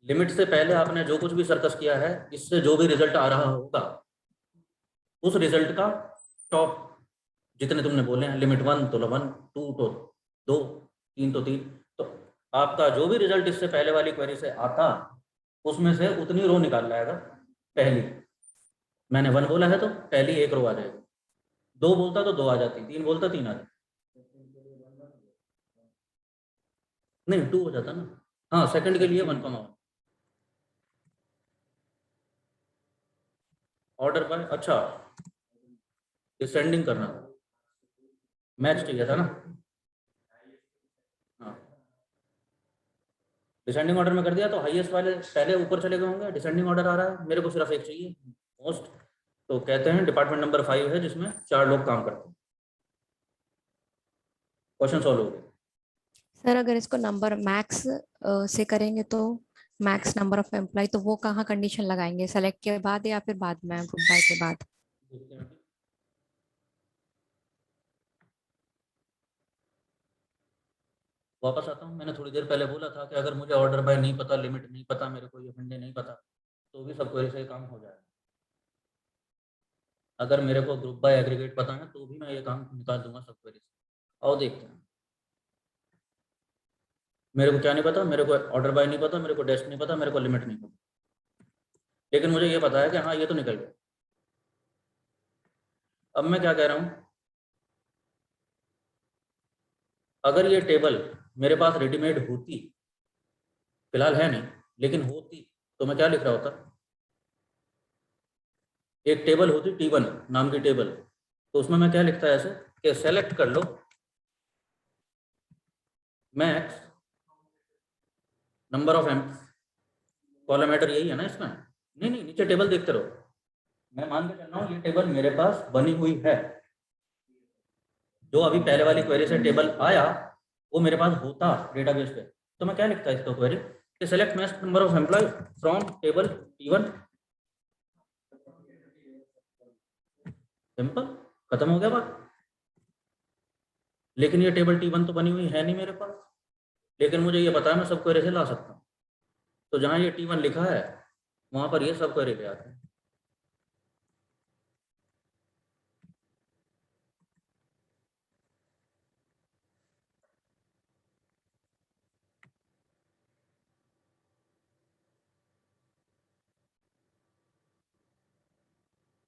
लिमिट से पहले आपने जो कुछ भी सर्कस किया है, इससे जो भी रिजल्ट आ रहा होगा उस रिजल्ट का टॉप जितने तुमने बोले हैं, लिमिट 1 तो 1, 2 तो 2, 3 तो 3, तो आपका जो भी रिजल्ट इससे पहले वाली क्वेरी से आता उसमें से उतनी रो निकाल लाएगा। पहली मैंने 1 बोला है तो पहली एक रो आ जाएगी, 2 बोलता तो 2 आ जाती, 3 बोलता 3 आ जाती, नहीं 2 हो जाता ना। हाँ, सेकंड के लिए 1,1 ऑर्डर पर। अच्छा, डिसेंडिंग करना था, मैच चाहिए था ना। हाँ, डिसेंडिंग ऑर्डर में कर दिया तो हाईएस्ट वाले पहले ऊपर चले गए होंगे, डिसेंडिंग ऑर्डर आ रहा है, मेरे को सिर्फ एक चाहिए मोस्ट। तो कहते हैं डिपार्टमेंट नंबर 5 है जिसमें 4 लोग काम करते हैं। क्वेश्चन सॉल्व हो गया। सर अगर इसको नंबर मैक्स से करेंगे तो मैक्स नंबर ऑफ एम्प्लॉय, तो वो कहाँ कंडीशन लगाएंगे, सेलेक्ट के बाद या फिर बाद में, ग्रुप बाय के बाद? देखते हैं। वापस आता हूँ, मैंने थोड़ी देर पहले बोला था कि अगर मुझे ऑर्डर बाय नहीं पता, लिमिट नहीं पता, मेरे को ये फंडे नहीं पता, तो भी सब क्वेरी से काम हो जाएगा। अगर मेरे को ग्रुप बाय एग्रीगेट पता है तो भी मैं ये काम निकाल दूंगा सब क्वेरी से। आओ देखते हैं। मेरे को क्या नहीं पता, मेरे को ऑर्डर बाय नहीं पता, मेरे को डेस्क नहीं पता, मेरे को लिमिट नहीं पता, लेकिन मुझे ये पता है कि हाँ ये तो निकल गया। अब मैं क्या कह रहा हूँ, अगर ये टेबल मेरे पास रेडीमेड होती, फिलहाल है नहीं लेकिन होती, तो मैं क्या लिख रहा होता, एक टेबल होती T1 नाम की टेबल, तो उसमें मैं क्या लिखता है ऐसे कि सेलेक्ट कर लो max number of M, column header यही है ना इसमें, नहीं नहीं नीचे टेबल देखते रहो। मैं मान के चल रहा हूँ ये टेबल मेरे पास बनी हुई है, जो अभी पहले वाली क्वेरी से टेबल आया वो मेरे पास होता डेटाबेस पे, तो मैं क्या लिखता है इसको क्वेरी कि select max number of employee from table T1। Simple, खत्म हो गया बात। लेकिन ये टेबल T1 तो बनी हुई है नहीं मेरे पास, लेकिन मुझे ये पता है मैं सब क्वेरी से ला सकता हूँ, तो जहाँ ये T1 लिखा है वहां पर ये सब क्वेरी ले आते हैं।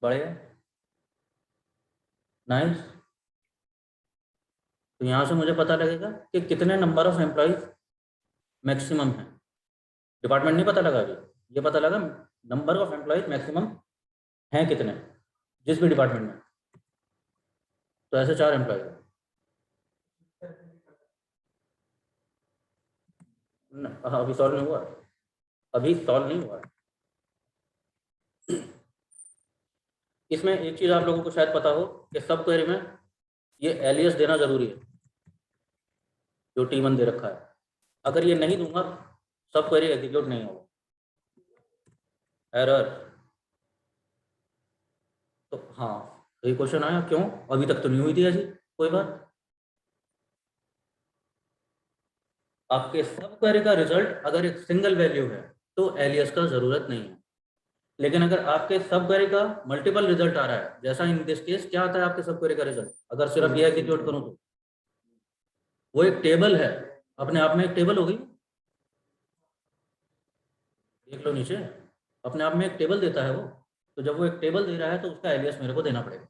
बढ़िया, नाइस। तो यहाँ से मुझे पता लगेगा कि कितने नंबर ऑफ एम्प्लॉयज मैक्सिमम है। डिपार्टमेंट नहीं पता लगा अभी, ये पता लगा नंबर ऑफ एम्प्लॉयज मैक्सिमम हैं कितने जिस भी डिपार्टमेंट में। तो ऐसे 4 एम्प्लॉयज, अभी सॉल्व नहीं हुआ, अभी सॉल्व नहीं हुआ। इसमें एक चीज आप लोगों को शायद पता हो कि सब क्वेरी में ये एलियस देना जरूरी है, जो T1 दे रखा है। अगर ये नहीं दूंगा सब क्वेरी एग्जीक्यूट नहीं होगा, एरर। तो हाँ, तो ये क्वेश्चन आया क्यों, अभी तक तो नहीं हुई थी ऐसी कोई बात। आपके सब क्वेरी का रिजल्ट अगर एक सिंगल वैल्यू है तो एलियस का जरूरत नहीं है, लेकिन अगर आपके सब क्वेरी का मल्टीपल रिजल्ट आ रहा है, जैसा इन दिस केस क्या आता है आपके सब क्वेरी का रिजल्ट, अगर सिर्फ ये एग्जीक्यूट करूं तो वो एक टेबल है, अपने आप में एक टेबल होगी, देख लो नीचे, अपने आप में एक टेबल देता है वो। तो जब वो एक टेबल दे रहा है तो उसका एलियस मेरे को देना पड़ेगा,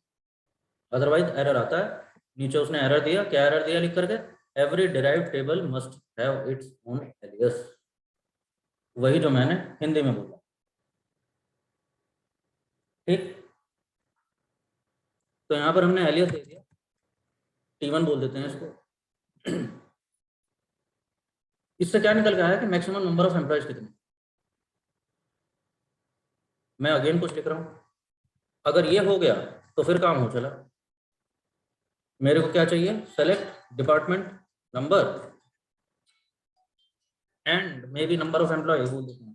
अदरवाइज एरर आता है। नीचे उसने एरर दिया, क्या एरर दिया लिख करके, every derived table must have its own alias, वही जो मैंने हिंदी में बोला। ठीक, तो यहाँ पर हमने एलियस दे दिया, T1 बोल देते हैं इसको। इससे क्या निकल के आया कि मैक्सिमम नंबर ऑफ एम्प्लॉयज कितने। मैं अगेन कुछ लिख रहा हूं, अगर ये हो गया तो फिर काम हो चला। मेरे को क्या चाहिए, select department number and maybe number of employee बोल देते हैं।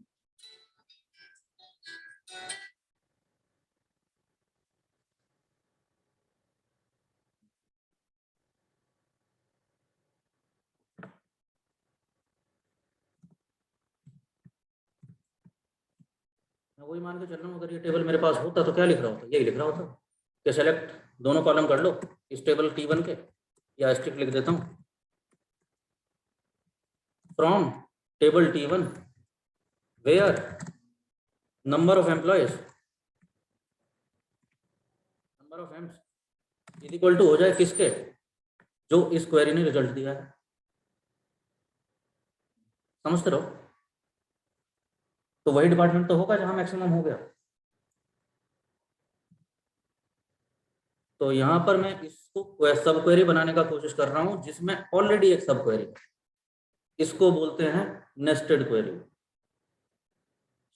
मैं वही मान के चल रहा हूँ, अगर ये टेबल मेरे पास होता तो क्या लिख रहा होता, यही लिख रहा होता कि सेलेक्ट दोनों कॉलम कर लो इस टेबल T1 के, या स्ट्रिक्ट लिख देता हूँ from table T1 where number of employees number of emps is equal to हो जाए किसके, जो इस क्वेरी ने रिजल्ट दिया है। समझते रहो, तो वही डिपार्टमेंट तो होगा जहां मैक्सिमम हो गया। तो यहाँ पर मैं इसको सब क्वेरी बनाने का कोशिश कर रहा हूं जिसमें ऑलरेडी एक सब क्वेरी, इसको बोलते हैं नेस्टेड क्वेरी।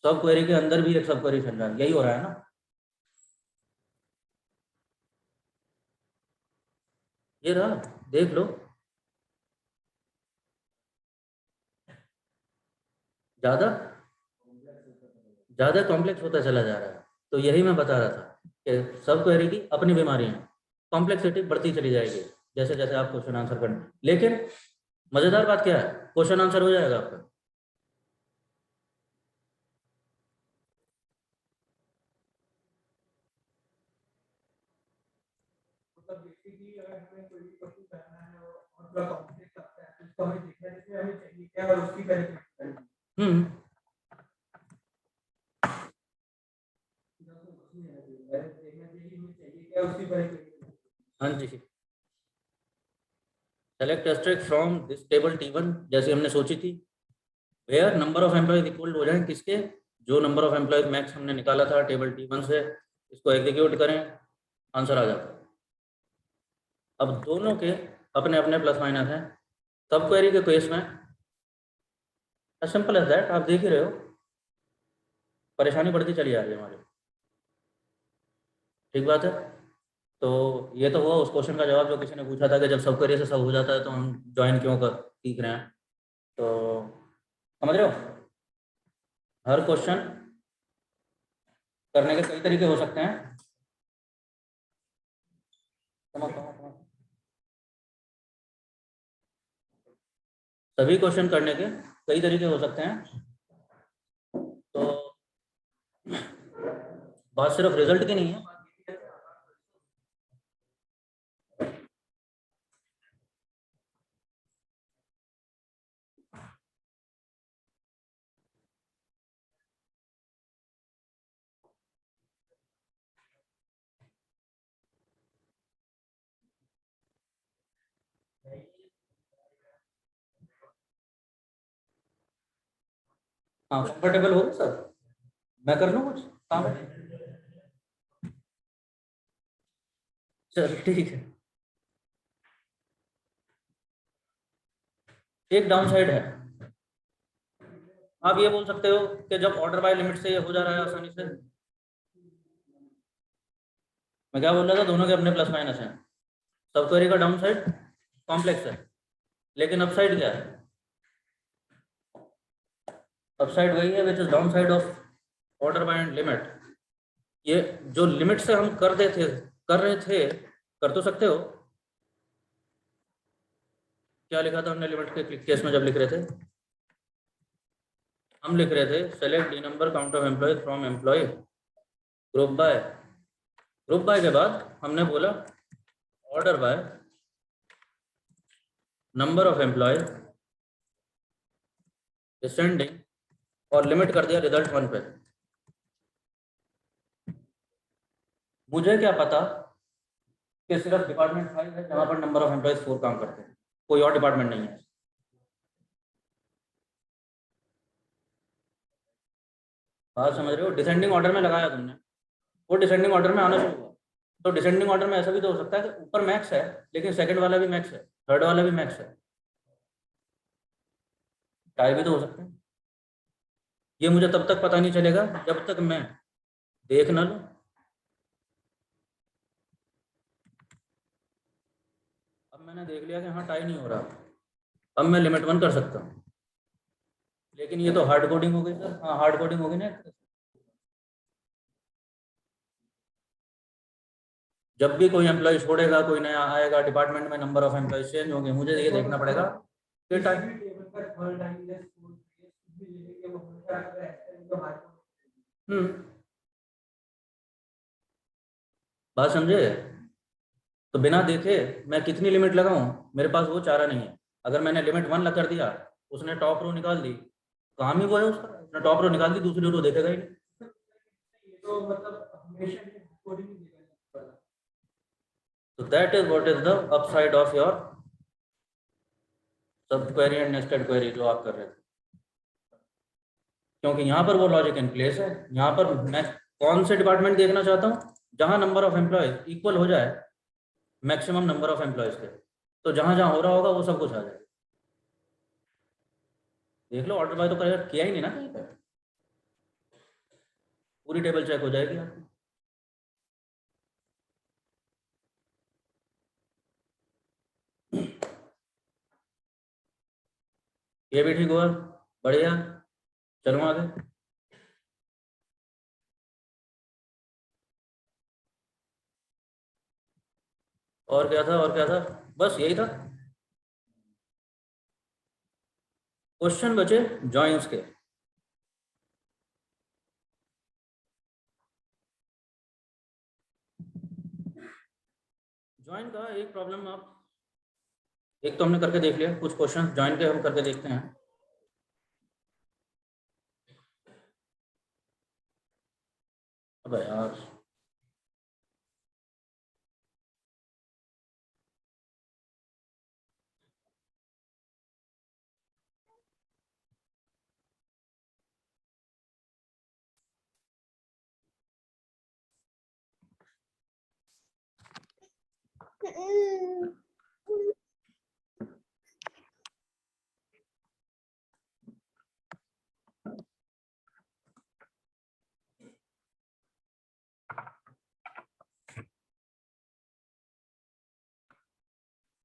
सब क्वेरी के अंदर भी एक सब क्वेरी चल रहा है, यही हो रहा है ना। ये रहा, देख लो, ज्यादा ज्यादा कॉम्प्लेक्स होता चला जा रहा है। तो यही मैं बता रहा था कि सब क्वेरी की अपनी बीमारी है, कॉम्प्लेक्सिटी बढ़ती चली जाएगी जैसे जैसे आप क्वेश्चन आंसर करना। लेकिन मजेदार बात क्या है, क्वेश्चन आंसर हो जाएगा आपका। मतलब बेसिकली अगर हमें कोई भी क्वेश्चन करना है और थोड़ा कॉम्प्लेक्स लगता है तो उसको हमें देखना है कि हमें चाहिए क्या और उसकी वेरिफिकेशन करनी है। हम्म। देखना चाहिए कि हमें चाहिए क्या उसकी वेरिफिकेशन। हाँ जी। Select asterisk from this table T1 जैसे हमने सोची थी, where number of employees equal हो जाए किसके, जो नंबर ऑफ एम्प्लॉयज मैक्स हमने निकाला था टेबल T1 से, इसको एग्जीक्यूट करें, आंसर आ जाता है। अब दोनों के अपने अपने प्लस माइनस हैं। सब क्वेरी के केस में सिंपल एज दैट, आप देख ही रहे हो, परेशानी बढ़ती चली आ रही है हमारी। ठीक बात है। तो ये तो हुआ उस क्वेश्चन का जवाब जो किसी ने पूछा था कि जब सब क्वेरी से सब हो जाता है तो हम ज्वाइन क्यों कर सीख रहे हैं। तो समझ रहे हो, हर क्वेश्चन करने के कई तरीके हो सकते हैं। समझ। सभी क्वेश्चन करने के कई तरीके हो सकते हैं। तो बात सिर्फ रिजल्ट की नहीं है। हाँ, कंफर्टेबल हो गए सर, मैं कर लूँ कुछ काम। चल ठीक है। एक डाउन साइड है, आप ये बोल सकते हो कि जब ऑर्डर बाय लिमिट से ये हो जा रहा है आसानी से। मैं क्या बोल रहा था, दोनों के अपने प्लस माइनस हैं। सब क्वेरी का डाउन साइड कॉम्प्लेक्स है, लेकिन अपसाइड क्या है, अपसाइड वही है which is down side of order by limit. ये जो लिमिट से हम कर रहे थे, कर तो सकते हो। क्या लिखा था हमने लिमिट के केस में जब लिख रहे थे, हम लिख रहे थे select D number count of employee from employee group by, group by के बाद हमने बोला order by number of employee descending, और लिमिट कर दिया रिजल्ट 1 पे। मुझे क्या पता कि सिर्फ डिपार्टमेंट 5 है जहां पर नंबर ऑफ एम्प्लॉयज 4 काम करते हैं, कोई और डिपार्टमेंट नहीं है। बात समझ रहे हो, डिसेंडिंग ऑर्डर में लगाया तुमने, वो डिसेंडिंग ऑर्डर में आना शुरू हुआ। तो डिसेंडिंग ऑर्डर में ऐसा भी तो हो सकता है कि ऊपर मैक्स है लेकिन सेकंड वाला भी मैक्स है, थर्ड वाला भी मैक्स है, टाई भी तो हो सकता है। ये मुझे तब तक पता नहीं चलेगा जब तक मैं देख ना लूं। अब मैंने देख लिया कि हाँ टाई नहीं हो रहा, अब मैं लिमिट 1 कर सकता हूँ। लेकिन ये तो हार्ड कोडिंग हो गई सर। हाँ हार्ड कोडिंग होगी ना। जब भी कोई एम्प्लॉय छोड़ेगा, कोई नया आएगा डिपार्टमेंट में, नंबर ऑफ एम्प्लॉय चेंज होंगे, मुझे ये देखना पड़ेगा कि टाइम। बात समझे। तो बिना देखे मैं कितनी लिमिट लगाऊं, मेरे पास वो चारा नहीं है। अगर मैंने लिमिट 1 लग कर दिया, उसने टॉप रो निकाल दी, काम ही वो है उसका, उसने टॉप रो निकाल दी, दूसरी रो देखेगा ही नहीं। तो मतलब हमेशा कोडिंग ही देखना पड़ता है। तो that is what is the upside of your सब क्वेरी एंड नेस्टेड क्वेरी जो आप कर रहे थे। क्योंकि यहाँ पर वो लॉजिक इन प्लेस है। यहाँ पर मैं कौन से डिपार्टमेंट देखना चाहता हूँ, जहाँ नंबर ऑफ एम्प्लॉयज इक्वल हो जाए मैक्सिमम नंबर ऑफ एम्प्लॉयज के। तो जहाँ जहाँ हो रहा होगा वो सब कुछ आ जाए। देख लो, ऑर्डर बाय तो किया ही नहीं ना कहीं पर, पूरी टेबल चेक हो जाएगी आपकी। ये भी ठीक हुआ, बढ़िया। चलो आगे। और क्या था, और क्या था, बस यही था। क्वेश्चन बचे जॉइंस के। जॉइन का एक प्रॉब्लम एक तो हमने करके देख लिया, कुछ क्वेश्चन जॉइन के हम करके देखते हैं। अबे यार,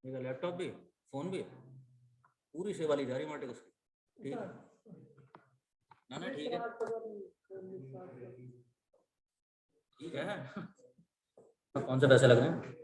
मेरा लैपटॉप भी, फोन भी, पूरी सेवा ली जा रही मार्टिक उसकी। ठीक है ना, ना ठीक है, ठीक है। कौन से पैसे लग रहे हैं?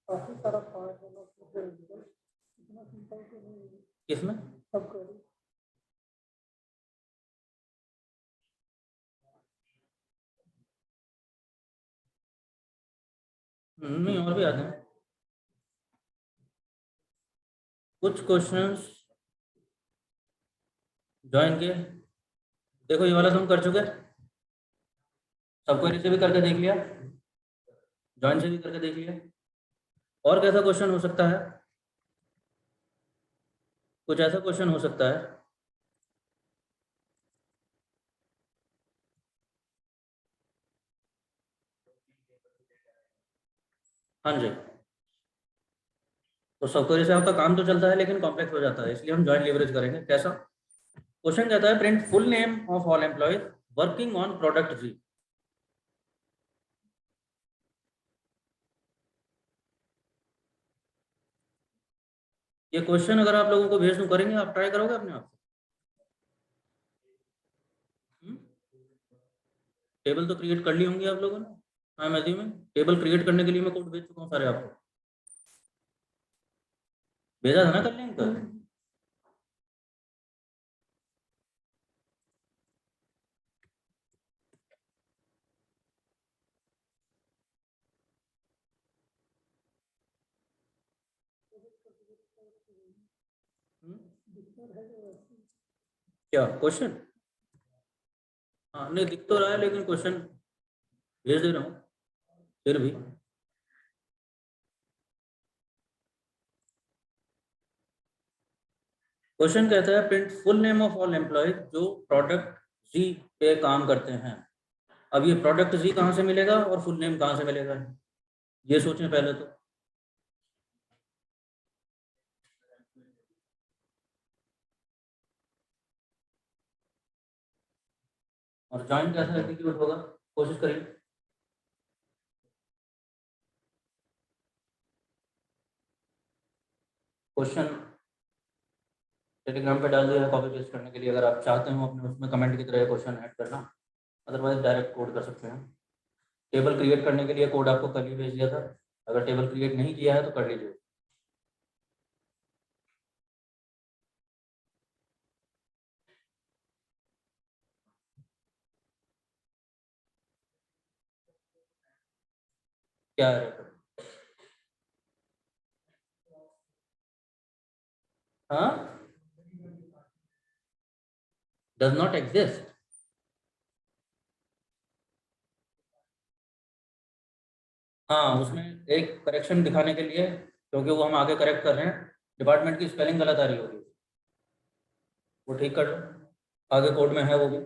काफी सारा पार्ट है ना उसमें रिजल्ट इतना सिंपल तो नहीं है किसमें? सब करें। नहीं, और भी आते हैं कुछ क्वेश्चंस ज्वाइन के। देखो ये वाला तो हम कर चुके, सबको से भी करके देख लिया, ज्वाइन से भी करके देख लिया। और कैसा क्वेश्चन हो सकता है? कुछ ऐसा क्वेश्चन हो सकता है, हाँ जी, तो सब से आपका काम तो चलता है लेकिन कॉम्प्लेक्स हो जाता है, इसलिए हम ज्वाइन लीवरेज करेंगे। कैसा क्वेश्चन कहता है, print full name of all employees working on product Z. ये क्वेश्चन अगर आप लोगों को भेज दूं, करेंगे आप? ट्राई करोगे अपने आप? टेबल तो क्रिएट कर ली होंगी आप लोगों ने। I am assuming table create करने के लिए मैं कोड भेज चुका हूँ सारे आपको, भेजा था ना कल लिंक? क्या क्वेश्चन? हाँ नहीं दिख तो रहा है, लेकिन क्वेश्चन भेज दे रहा हूँ फिर भी। क्वेश्चन कहता है, print full name of all employees जो प्रोडक्ट जी पे काम करते हैं। अब ये प्रोडक्ट जी कहाँ से मिलेगा और फुल नेम कहाँ से मिलेगा, ये सोचें पहले तो। और ज्वाइन कैसे एग्जीक्यूट होगा, कोशिश करिए। क्वेश्चन टेलीग्राम पे डाल दिया है कॉपी पेस्ट करने के लिए, अगर आप चाहते हो अपने उसमें कमेंट की तरह क्वेश्चन ऐड करना, अदरवाइज डायरेक्ट कोड कर सकते हैं। टेबल क्रिएट करने के लिए कोड आपको कल ही भेज दिया था, अगर टेबल क्रिएट नहीं किया है तो कर लीजिए। क्या है? हाँ, डज नॉट एग्जिस्ट। हाँ, उसमें एक करेक्शन दिखाने के लिए, क्योंकि वो हम आगे करेक्ट कर रहे हैं, डिपार्टमेंट की स्पेलिंग गलत आ रही होगी, वो ठीक कर लो, आगे कोड में है वो भी।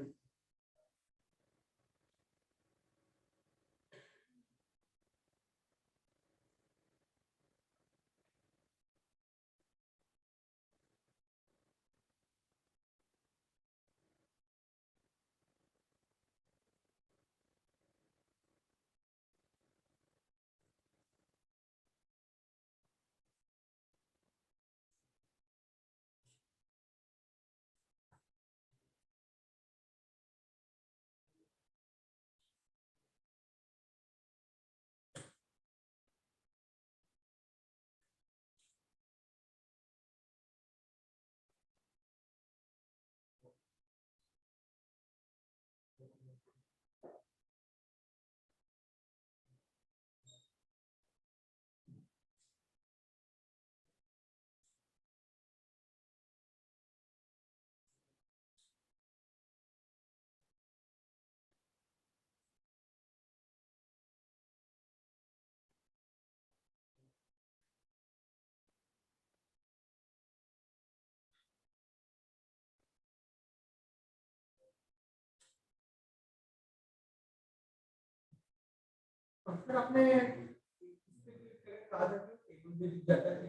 फिर आपने इस पे क्लिक करें तो आ जाता है, टेबल में दिख जाता है।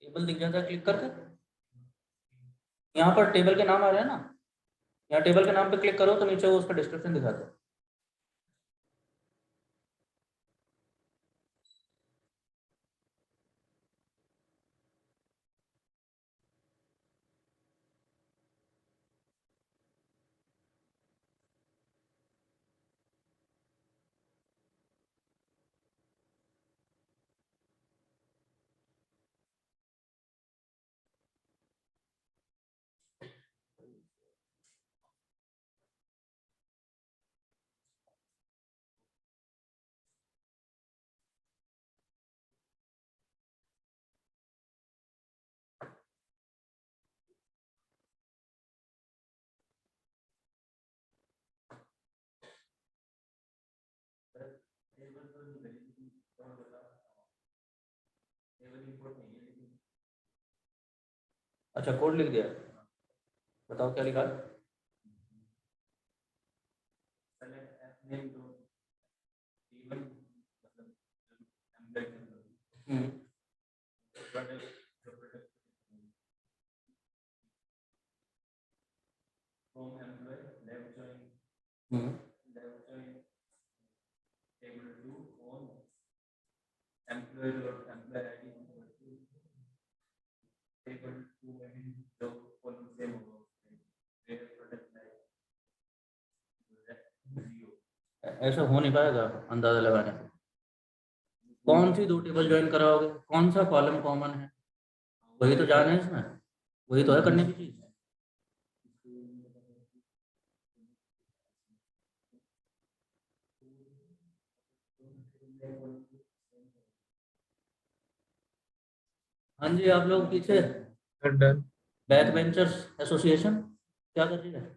टेबल दिख जाता है क्लिक करके, यहाँ पर टेबल के नाम आ रहे हैं ना, यहाँ टेबल के नाम पे क्लिक करो तो नीचे वो उसका डिस्क्रिप्शन दिखाता है। अच्छा कोड लिख दिया, बताओ क्या लिखा। हम्म हम्म ऐसा हो नहीं पाएगा अंदाजा लगाने से। कौन सी दो टेबल ज्वाइन कराओगे, कौन सा कॉलम कॉमन है, वही तो जान है इसमें, वही तो है करने की चीज। हाँ जी, आप लोग पीछे डन। बैक बेंचर्स एसोसिएशन क्या कर रही है।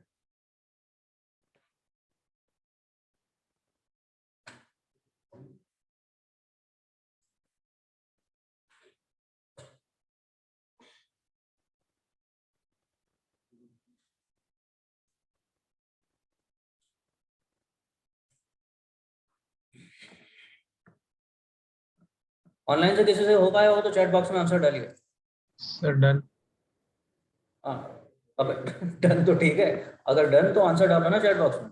ऑनलाइन से किसी से हो पाया हो तो चैट बॉक्स में आंसर डालिए। Sir done. हाँ अब डन तो ठीक है, अगर डन तो आंसर डालो ना चैट बॉक्स में।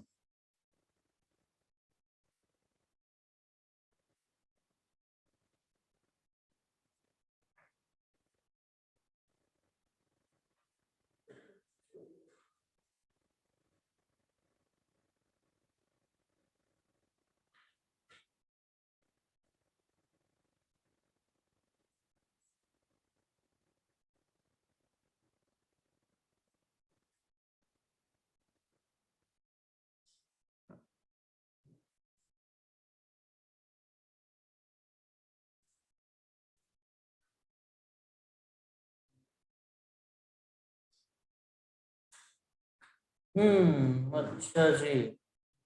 अच्छा जी।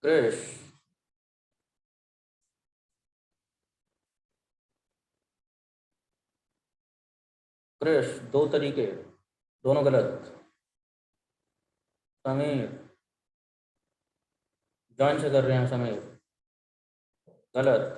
क्रिश, क्रिश दो तरीके, दोनों गलत। समीर, ज्वाइन से कर रहे हैं समीर, गलत।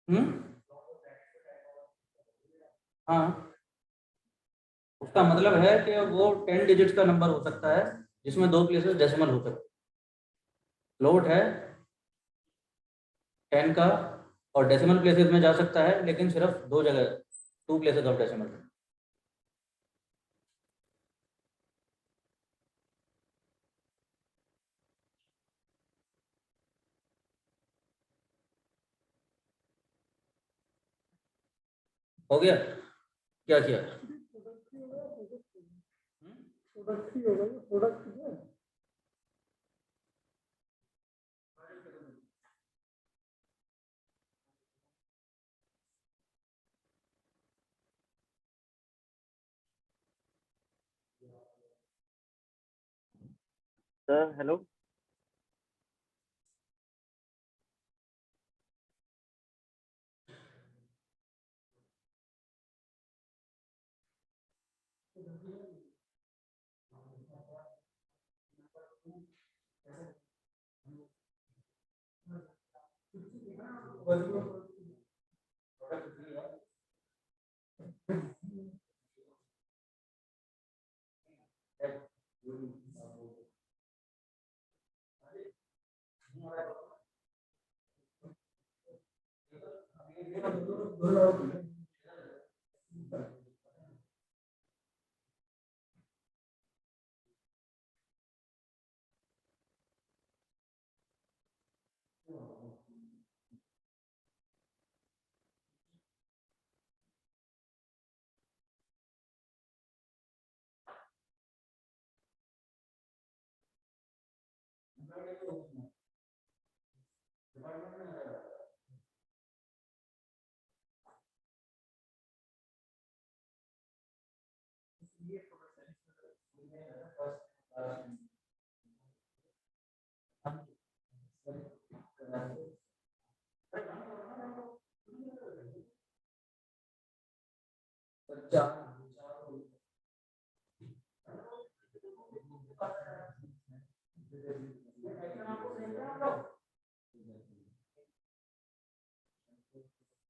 हम्म हाँ, उसका मतलब है कि वो 10 डिजिट्स का नंबर हो सकता है जिसमें दो प्लेसेस डेसिमल हो सकते हैं। फ्लोट है 10 का और डेसिमल प्लेसेस में जा सकता है, लेकिन सिर्फ दो जगह, टू प्लेसेस ऑफ डेसिमल। हो गया, क्या किया। प्रोडक्ट ही होगा ये, प्रोडक्ट है। Sir, hello.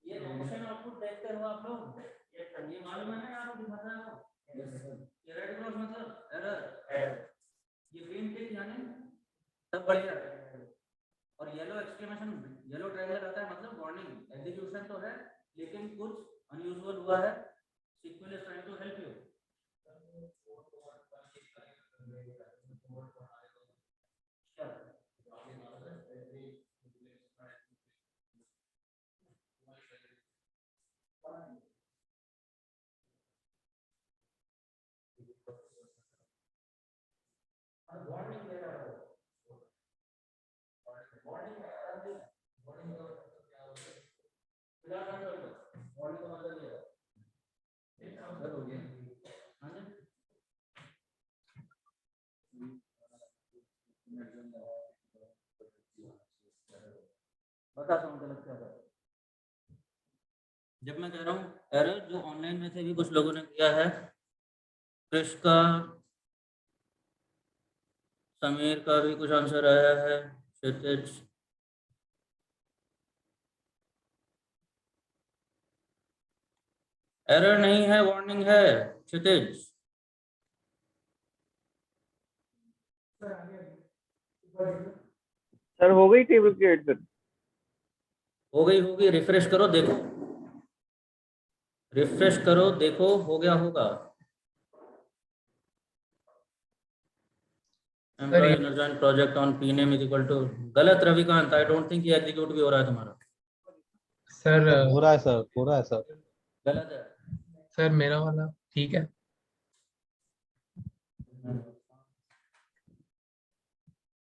ये मोशन आउटपुट देखते हो आप लोग, ये मालूम है ना आपको, दिखाता है आपको ये रेड क्रॉस मतलब एरर, ये ग्रीन टिक यानी सब बढ़िया, और येलो एक्सक्लेमेशन, येलो ट्रायंगल आता है मतलब वार्निंग, एग्जीक्यूशन तो है लेकिन कुछ अनयूजुअल हुआ है, sequence is trying to help you. जब मैं कह रहा हूँ एरर, जो ऑनलाइन में से भी कुछ लोगों ने किया है, कृष का, समीर का भी कुछ आंसर आया है, क्षितिज, एरर नहीं है वार्निंग है क्षितिज। सर हो गई टेबल क्रिएट सर? हो गई होगी, रिफ्रेश करो देखो, रिफ्रेश करो देखो, हो गया होगा। Employ join project on P name is equal to, गलत रविकांत, आई डोंट थिंक ये एग्जीक्यूट भी हो रहा है तुम्हारा। सर हो रहा है सर, हो रहा है सर। गलत है सर मेरा वाला ठीक है।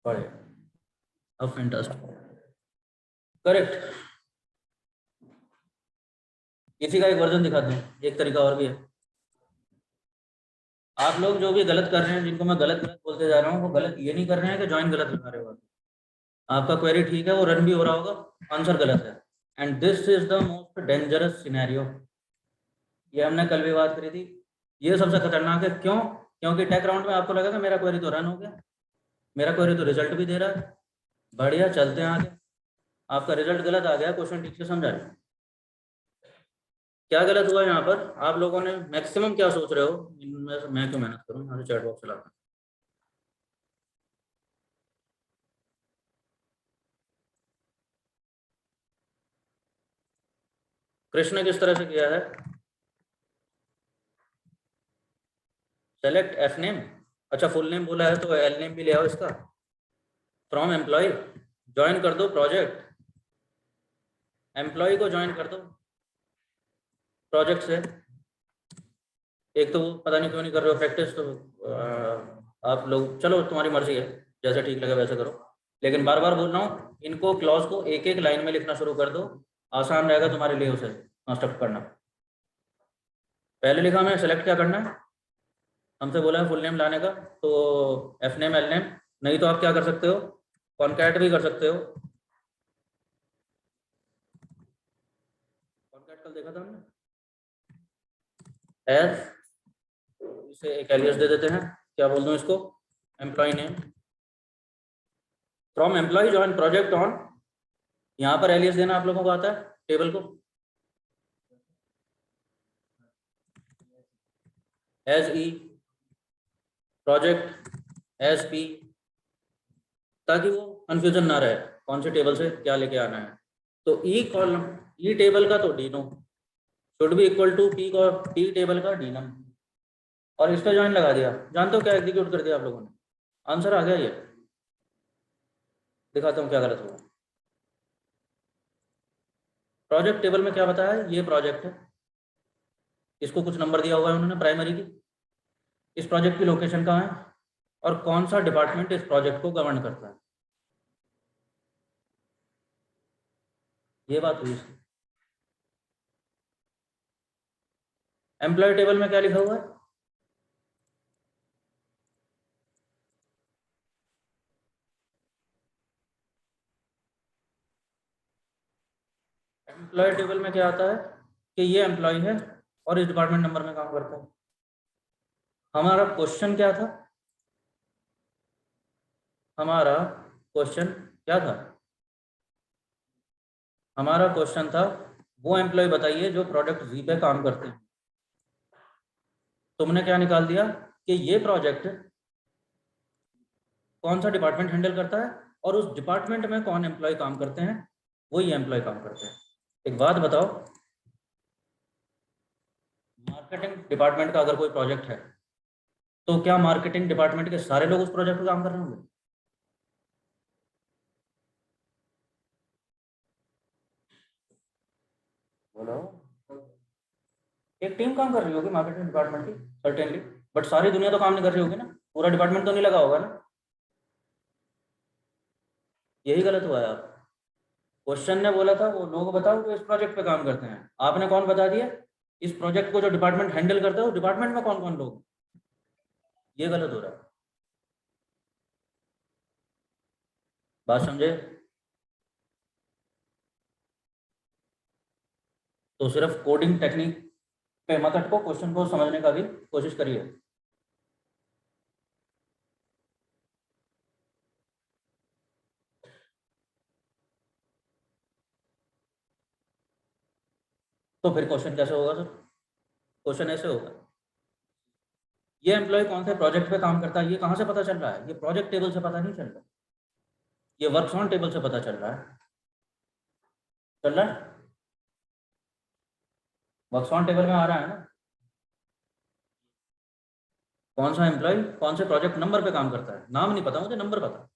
बढ़िया, अब फैंटास्टिक, करेक्ट। इसी का एक वर्जन दिखाते हैं, एक तरीका और भी है। आप लोग जो भी गलत कर रहे हैं, जिनको मैं गलत गलत बोलते जा रहा हूँ, वो गलत ये नहीं कर रहे हैं कि ज्वाइन गलत लगा रहे हो। आपका क्वेरी ठीक है, वो रन भी हो रहा होगा, आंसर गलत है, and this is the most dangerous scenario. ये हमने कल भी बात करी थी, ये सबसे खतरनाक है। क्यों? क्योंकि टेक राउंड में आपको लगा कि मेरा क्वेरी तो रन हो गया, मेरा क्वेरी तो रिजल्ट भी दे रहा है, बढ़िया, चलते हैं आगे। आपका रिजल्ट गलत आ गया, क्वेश्चन ठीक से समझा नहीं। क्या गलत हुआ यहाँ पर? आप लोगों ने मैक्सिमम क्या सोच रहे हो, इनमें से मैं क्यों मेहनत करूँ, यहाँ से चैट बॉक्स चलाता हूँ। कृष्ण किस तरह से किया है? सेलेक्ट एफ नेम, अच्छा फुल नेम बोला है तो एल नेम भी ले आओ इसका। फ्रॉम एम्प्लॉय, ज्वाइन कर दो प्रोजेक्ट, एम्प्लॉय को ज्वाइन कर दो प्रोजेक्ट से। एक तो वो पता नहीं क्यों नहीं कर रहे हो प्रैक्टिस, तो आप लोग चलो तुम्हारी मर्जी है, जैसा ठीक लगे वैसे करो, लेकिन बार बार बोल रहा हूँ, इनको क्लॉज को एक एक लाइन में लिखना शुरू कर दो, आसान रहेगा तुम्हारे लिए उसे कंस्ट्रक्ट करना। पहले लिखा मैं सेलेक्ट क्या करना है, हमसे बोला है फुल नेम लाने का, तो एफ नेम एल नेम नहीं तो आप क्या कर सकते हो, कॉन्कैट भी कर सकते हो। कॉन्कैट कल देखा था हमने। एज, इसे एक एलियास दे देते हैं, क्या बोल दूं इसको, employee name from employee join project on. यहाँ पर एलियास देना आप लोगों को आता है टेबल को, एज ई, प्रोजेक्ट एज पी, ताकि वो कंफ्यूजन ना रहे कौन से टेबल से क्या लेके आना है। तो ई कॉलम, ई टेबल का तो dno should be equal to P का, पी टेबल का डीनम, और इस पे ज्वाइन लगा दिया। जानते हो क्या एग्जीक्यूट कर दिया आप लोगों ने, आंसर आ गया। ये दिखाता हूँ क्या गलत हुआ। प्रोजेक्ट टेबल में क्या बताया है, ये प्रोजेक्ट है, इसको कुछ नंबर दिया हुआ है उन्होंने प्राइमरी की। इस प्रोजेक्ट की लोकेशन कहाँ है और कौन सा डिपार्टमेंट इस प्रोजेक्ट को गवर्न करता है, ये बात हुई इसकी। एम्प्लॉय टेबल में क्या लिखा हुआ है, एम्प्लॉय टेबल में क्या आता है कि ये एम्प्लॉय है और इस डिपार्टमेंट नंबर में काम करता है। हमारा क्वेश्चन क्या था, हमारा क्वेश्चन क्या था, हमारा क्वेश्चन था वो एम्प्लॉय बताइए जो प्रोडक्ट जी पे काम करते हैं। तुमने क्या निकाल दिया कि ये प्रोजेक्ट कौन सा डिपार्टमेंट हैंडल करता है और उस डिपार्टमेंट में कौन एम्प्लॉय काम करते हैं, वही एम्प्लॉय काम करते हैं। एक बात बताओ, मार्केटिंग डिपार्टमेंट का अगर कोई प्रोजेक्ट है तो क्या मार्केटिंग डिपार्टमेंट के सारे लोग उस प्रोजेक्ट पे काम कर रहे होंगे? बोलो, एक टीम काम कर रही होगी मार्केटिंग डिपार्टमेंट की सर्टेनली, बट सारी दुनिया तो काम नहीं कर रही होगी ना, पूरा डिपार्टमेंट तो नहीं लगा होगा ना। यही गलत हुआ है। आप, क्वेश्चन ने बोला था वो लोग बताओ जो इस प्रोजेक्ट पे काम करते हैं, आपने कौन बता दिया इस प्रोजेक्ट को जो डिपार्टमेंट हैंडल करता है उस डिपार्टमेंट में कौन कौन लोग, ये गलत हो रहा है। बात समझे? तो सिर्फ कोडिंग टेक्निक पे मत अटको, क्वेश्चन को समझने का भी कोशिश करिए। तो फिर क्वेश्चन कैसे होगा सर, क्वेश्चन ऐसे होगा, ये एम्प्लॉय कौन से प्रोजेक्ट पे काम करता है ये कहाँ से पता चल रहा है, ये प्रोजेक्ट टेबल से पता नहीं चल रहा, ये वर्क्स ऑन टेबल से पता चल रहा है, चल रहा है, वर्क्स ऑन टेबल में आ रहा है ना, कौन सा एम्प्लॉय कौन से प्रोजेक्ट नंबर पे काम करता है, नाम नहीं पता मुझे, नंबर पता।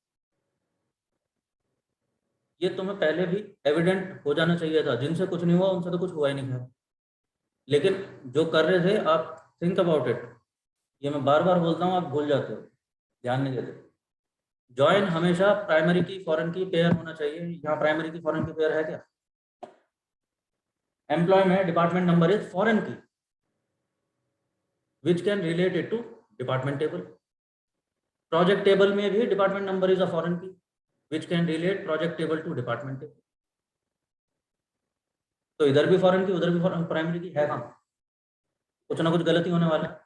ये तुम्हें पहले भी एविडेंट हो जाना चाहिए था, जिनसे कुछ नहीं हुआ उनसे तो कुछ हुआ ही नहीं था, लेकिन जो कर रहे थे आप थिंक अबाउट इट। ये मैं बार बार बोलता हूँ, आप भूल जाते हो, ध्यान नहीं देते। जॉइन हमेशा प्राइमरी की फॉरेन की पेयर होना चाहिए, यहाँ प्राइमरी की फॉरेन की पेयर है क्या? एम्प्लॉय में department number is foreign key which can relate it to department table. Project table में भी department number is a foreign key which can relate project table to department table. तो इधर भी foreign की उधर भी प्राइमरी की है, कहाँ कुछ ना कुछ गलती होने वाला है।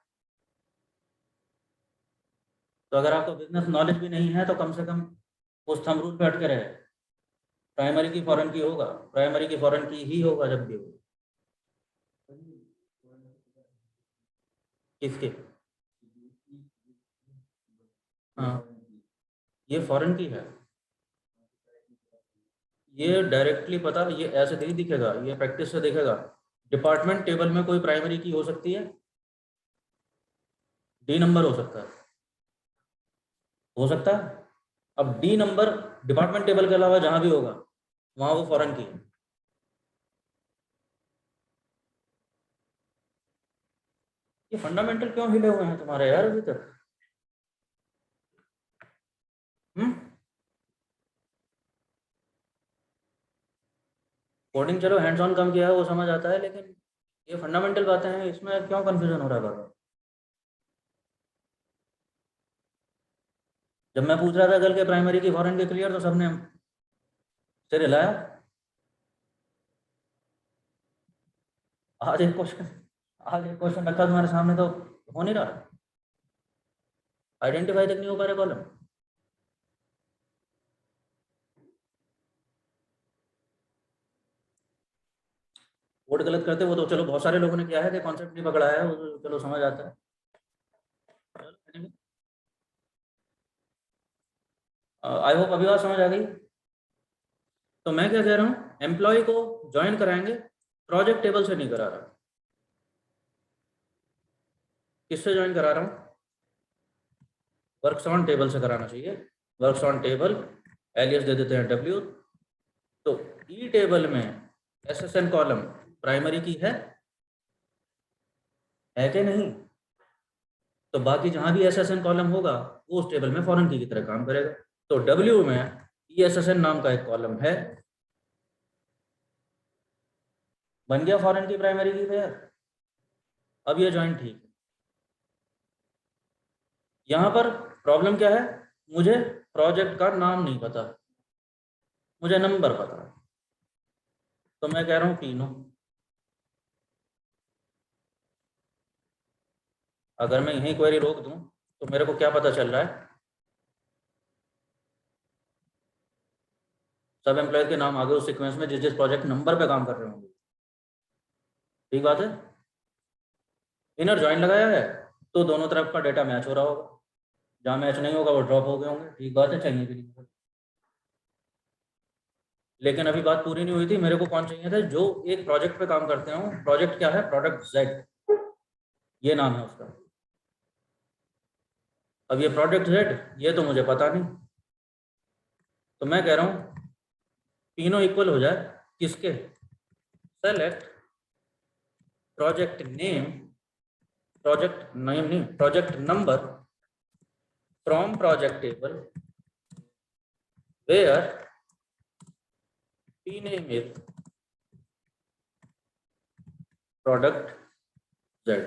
तो अगर आपको बिजनेस नॉलेज भी नहीं है तो कम से कम उस थंब रूल पे अटके रहे, प्राइमरी की फॉरेन की होगा, प्राइमरी की फॉरेन की ही होगा जब भी होगा। किसके? हाँ, ये फॉरेन की है, ये डायरेक्टली पता, ये ऐसे नहीं दिखेगा, ये प्रैक्टिस से दिखेगा। डिपार्टमेंट टेबल में कोई प्राइमरी की हो सकती है, डी नंबर हो सकता है, हो सकता है। अब डी नंबर डिपार्टमेंट टेबल के अलावा जहां भी होगा वहां वो फॉरेन की है। ये फंडामेंटल क्यों हिले हुए हैं तुम्हारे यार अभी तक? कोडिंग चलो हैंड्स ऑन कम किया है वो समझ आता है, लेकिन ये फंडामेंटल बातें हैं, इसमें क्यों कंफ्यूजन हो रहा है बार बार? जब मैं पूछ रहा था कल के प्राइमरी की फॉरेन के क्लियर तो सबने सिर हिलाया। आज एक क्वेश्चन रखा तुम्हारे सामने तो हो नहीं रहा, आइडेंटिफाई तक नहीं हो पा रहे कॉलम। कोड गलत करते वो तो चलो बहुत सारे लोगों ने किया है कि कॉन्सेप्ट नहीं पकड़ा है, वो तो चलो समझ आता है। आई होप अभी बात समझ आ गई। तो मैं क्या कह रहा हूँ, एम्प्लॉय को ज्वाइन कराएंगे, प्रोजेक्ट टेबल से नहीं करा रहा। किससे ज्वाइन करा रहा हूँ? वर्क्स ऑन टेबल से कराना चाहिए। वर्क्स ऑन टेबल एलियस दे देते हैं W। तो ई टेबल में SSN कॉलम प्राइमरी की है कि नहीं? तो बाकी जहां भी SSN कॉलम होगा वो उस टेबल में फॉरेन की तरह काम करेगा। तो W में ESSN नाम का एक कॉलम है, बन गया फॉरेन की प्राइमरी की पेयर। अब ये ज्वाइन ठीक है। यहाँ पर प्रॉब्लम क्या है, मुझे प्रोजेक्ट का नाम नहीं पता, मुझे नंबर पता है। तो मैं कह रहा हूँ तीनों। अगर मैं यही क्वेरी रोक दूं तो मेरे को क्या पता चल रहा है? सब एम्प्लॉय के नाम आगे उस सीक्वेंस में जिस जिस प्रोजेक्ट नंबर पे काम कर रहे होंगे। ठीक बात है। इनर ज्वाइन लगाया है तो दोनों तरफ का डेटा मैच हो रहा होगा, जहाँ मैच नहीं होगा वो ड्रॉप हो गए होंगे। ठीक बात है, चाहिए भी नहीं। लेकिन अभी बात पूरी नहीं हुई थी। मेरे को कौन चाहिए था? जो एक प्रोजेक्ट पे काम करते हो। प्रोजेक्ट क्या है? प्रोडक्ट Z, ये नाम है उसका। अब ये प्रोडक्ट Z ये तो मुझे पता नहीं। तो मैं कह रहा हूँ तीनों इक्वल हो जाए किसके? Select project name, project name नहीं, project number from project table where P name is product Z।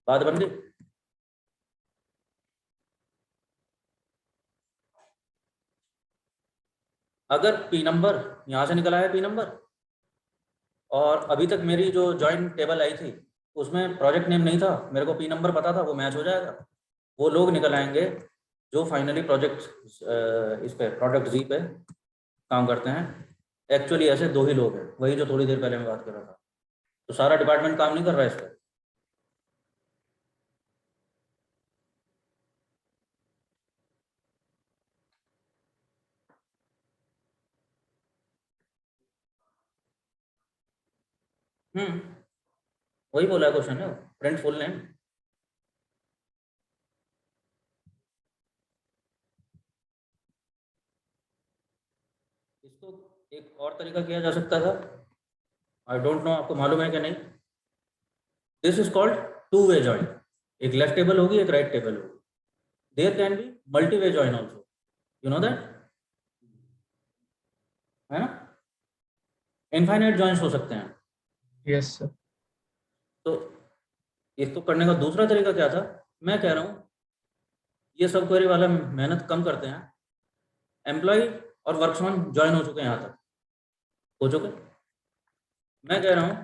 बात बन गई। अगर P नंबर यहां से निकला है, P नंबर, और अभी तक मेरी जो ज्वाइन टेबल आई थी उसमें प्रोजेक्ट नेम नहीं था, मेरे को P नंबर पता था, वो मैच हो जाएगा। वो लोग निकल आएंगे जो फाइनली प्रोजेक्ट इस पे प्रोडक्ट Z पे काम करते हैं। एक्चुअली ऐसे दो ही लोग हैं, वही जो थोड़ी देर पहले मैं बात कर रहा था। तो सारा डिपार्टमेंट काम नहीं कर रहा है इस पर। वही बोला है क्वेश्चन है, प्रिंट फुल नेम। इसको एक और तरीका किया जा सकता था, आई डोंट नो आपको मालूम है कि नहीं। This is called two way join. एक लेफ्ट टेबल होगी, एक राइट टेबल होगी। There can be multi way join also, you know that, है ना? इनफाइनाइट ज्वाइंस हो सकते हैं। Yes sir. तो इसको करने का दूसरा तरीका क्या था? मैं कह रहा हूँ ये सब क्वेरी वाला मेहनत कम करते हैं। एम्प्लॉय और वर्कसमैन ज्वाइन हो चुके हैं, यहाँ तक हो चुके। मैं कह रहा हूँ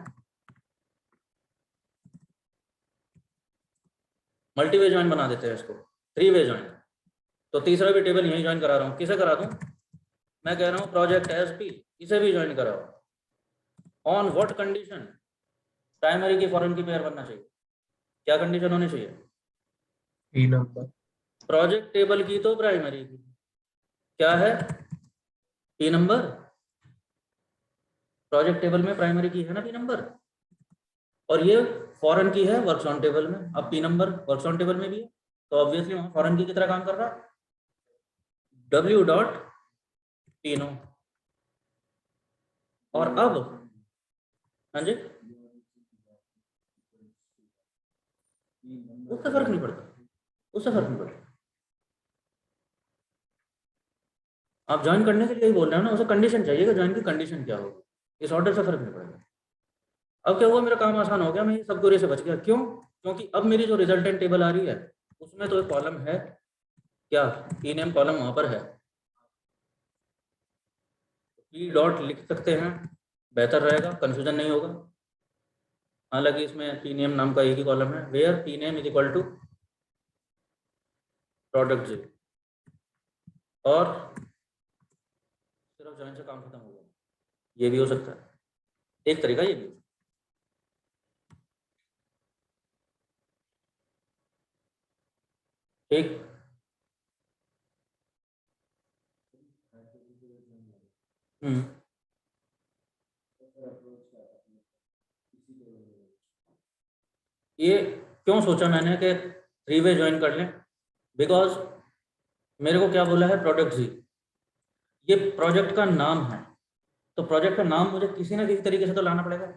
मल्टी वे ज्वाइन बना देते हैं इसको, 3 वे ज्वाइन। तो तीसरा भी टेबल यहीं ज्वाइन करा रहा हूँ। किसे करा दूँ? मैं कह रहा हूँ प्रोजेक्ट SP, इसे भी ज्वाइन कराओ। On what condition? प्राइमरी की फॉरेन की पेयर बनना चाहिए। क्या कंडीशन होनी चाहिए? P number. प्रोजेक्ट टेबल की तो प्राइमरी की क्या है? P number. प्रोजेक्ट टेबल में प्राइमरी की है ना P नंबर, और ये फॉरेन की है वर्क्स ऑन टेबल में। अब P number works on table में भी है तो ऑब्वियसली वहां फॉरेन की तरह काम कर रहा है। W dot P no. और अब हाँ जी, उससे फर्क नहीं पड़ता, उससे फर्क नहीं पड़ता। आप ज्वाइन करने के लिए ही बोल रहे हो ना, उसे कंडीशन चाहिए कि ज्वाइन की कंडीशन क्या होगी। इस ऑर्डर से फर्क नहीं पड़ेगा। अब क्या हुआ, मेरा काम आसान हो गया, मैं ये सब क्वेरी से बच गया। क्यों? क्योंकि अब मेरी जो रिजल्टेंट टेबल आ रही है उसमें तो एक कॉलम है क्या पी नेम कॉलम वहां पर है, पी डॉट लिख सकते हैं, बेहतर रहेगा, कंफ्यूजन नहीं होगा। हालांकि इसमें पी नेम नाम का एक ही कॉलम है, where P name is equal to product Z, और सिर्फ जॉइन से काम खत्म होगा। ये भी हो सकता है, एक तरीका ये भी हो सकता है। ठीक, ये क्यों सोचा मैंने कि 3 वे ज्वाइन कर लें, बिकॉज मेरे को क्या बोला है प्रोडक्ट जी, ये प्रोजेक्ट का नाम है, तो प्रोजेक्ट का नाम मुझे किसी ना किसी तरीके से तो लाना पड़ेगा।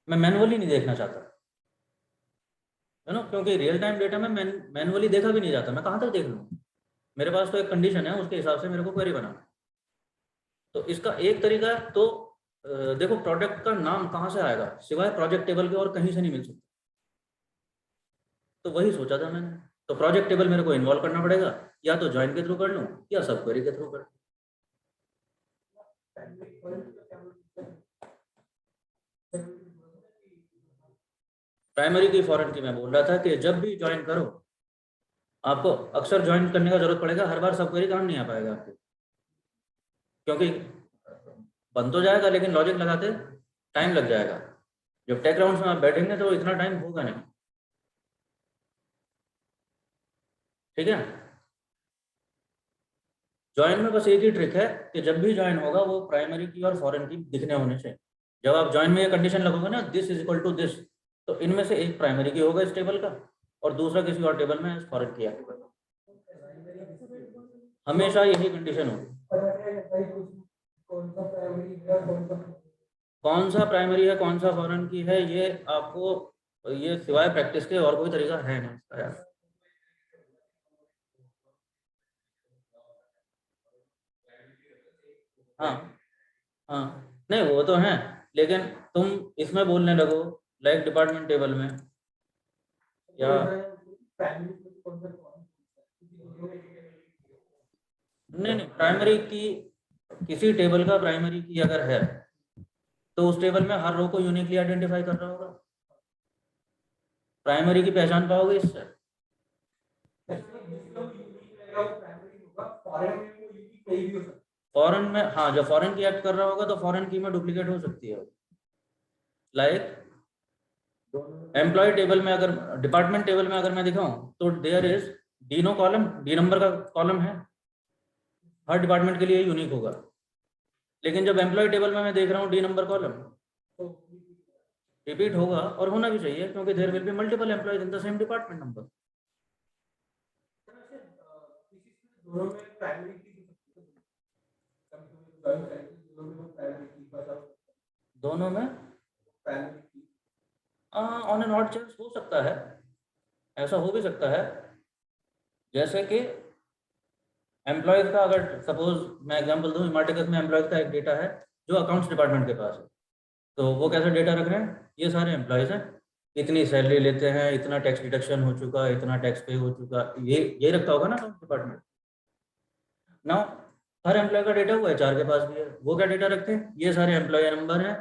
मैं मैनुअली नहीं देखना चाहता, है ना, क्योंकि रियल टाइम डेटा में मैनुअली देखा भी नहीं जाता, मैं कहाँ तक देख लूँ। मेरे पास तो एक कंडीशन है, उसके हिसाब से मेरे को क्वेरी बनाना। तो इसका एक तरीका है, तो देखो प्रोडक्ट का नाम कहाँ से आएगा सिवाय प्रोजेक्ट टेबल के, और कहीं से नहीं मिल सकता। तो वही सोचा था मैंने, तो प्रोजेक्ट टेबल मेरे को इन्वॉल्व करना पड़ेगा, या तो ज्वाइन के थ्रू कर लूँ या सब क्वेरी के थ्रू कर लूँ। प्राइमरी की फॉरेन की मैं बोल रहा था कि जब भी ज्वाइन करो आपको अक्सर ज्वाइन करने का जरूरत पड़ेगा, हर बार सब क्वेरी काम नहीं आ पाएगा आपको, क्योंकि बन तो जाएगा लेकिन लॉजिक लगाते टाइम लग जाएगा। जब टेक राउंड्स में आप बैठेंगे तो इतना टाइम होगा नहीं, ठीक है। ज्वाइन में बस एक ही ट्रिक है कि जब भी ज्वाइन होगा वो प्राइमरी की और फॉरेन की दिखने होने चाहिए। जब आप ज्वाइन में ये कंडीशन लगोगे ना, this is equal to this, तो इनमें से एक प्राइमरी की होगा इस टेबल का और दूसरा किसी और टेबल में फॉरेन की होगा। हमेशा यही कंडीशन होगी। कौन सा प्राइमरी है कौन सा फॉरेन की है, ये आपको ये सिवाय प्रैक्टिस के और कोई तरीका है नहीं इसका यार। हाँ हाँ, नहीं वो तो है, लेकिन तुम इसमें बोलने लगो लाइक डिपार्टमेंट टेबल में या नहीं, प्राइमरी की किसी टेबल का प्राइमरी की अगर है तो उस टेबल में हर रो को यूनिकली आइडेंटिफाई कर रहा होगा, प्राइमरी की पहचान पाओगे इससे। फॉरेन में हाँ, जब फॉरेन की एक्ट कर रहा होगा तो फॉरेन की में डुप्लीकेट हो सकती है। लाइक एम्प्लॉय टेबल में अगर डिपार्टमेंट टेबल में अगर मैं दिखाऊं तो there is D no column, D number का कॉलम है, हर डिपार्टमेंट के लिए यूनिक होगा। लेकिन जब एम्प्लॉय टेबल में मैं देख रहा हूँ डी नंबर कॉलम, रिपीट होगा और होना भी चाहिए क्योंकि there will be multiple employees in the same department number. दोनों में ऑन एंड ऑड चांस हो सकता है, ऐसा हो भी सकता है। जैसे कि एम्प्लॉयज का अगर सपोज मैं एग्जांपल दूं, हिमाटिकस में एम्प्लॉयज का एक डेटा है जो अकाउंट्स डिपार्टमेंट के पास है, तो वो कैसा डेटा रख रहे हैं, ये सारे एम्प्लॉयज हैं, इतनी सैलरी लेते हैं, इतना टैक्स डिडक्शन हो चुका, इतना टैक्स पे हो चुका, ये रखता होगा ना अकाउंट्स डिपार्टमेंट। ना हर एम्प्लॉय का डेटा हुआ है, HR के पास भी है, वो क्या डेटा रखते हैं, ये सारे एम्प्लॉय नंबर हैं,